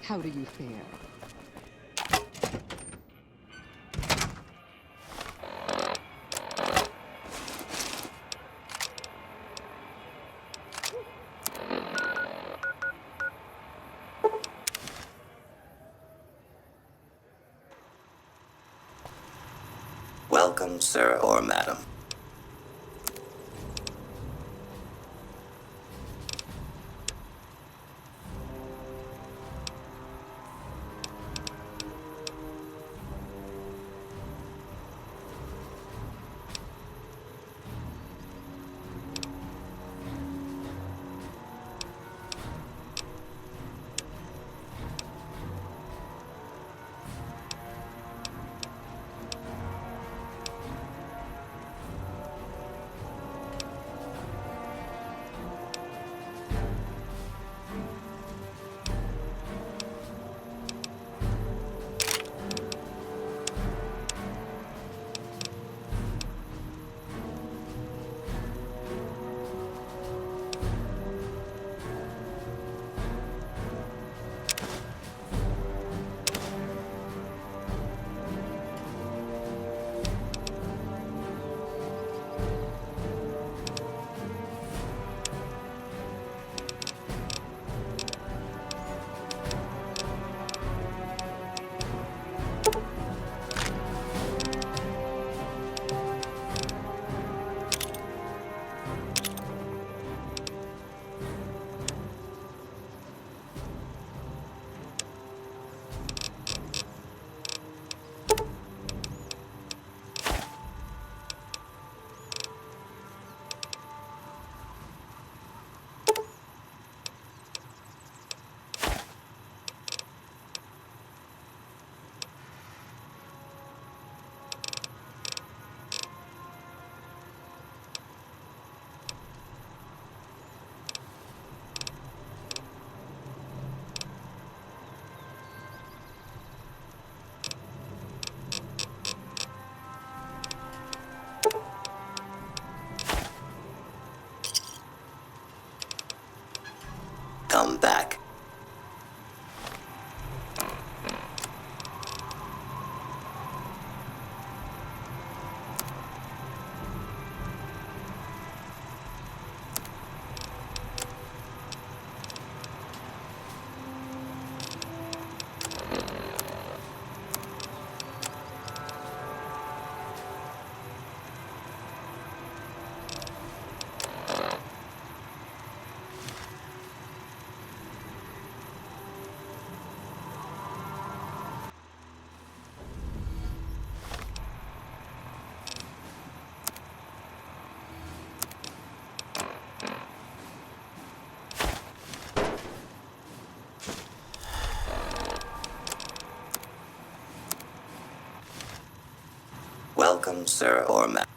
How do you fare? Welcome, sir or madam. Come back. Welcome, sir or madam.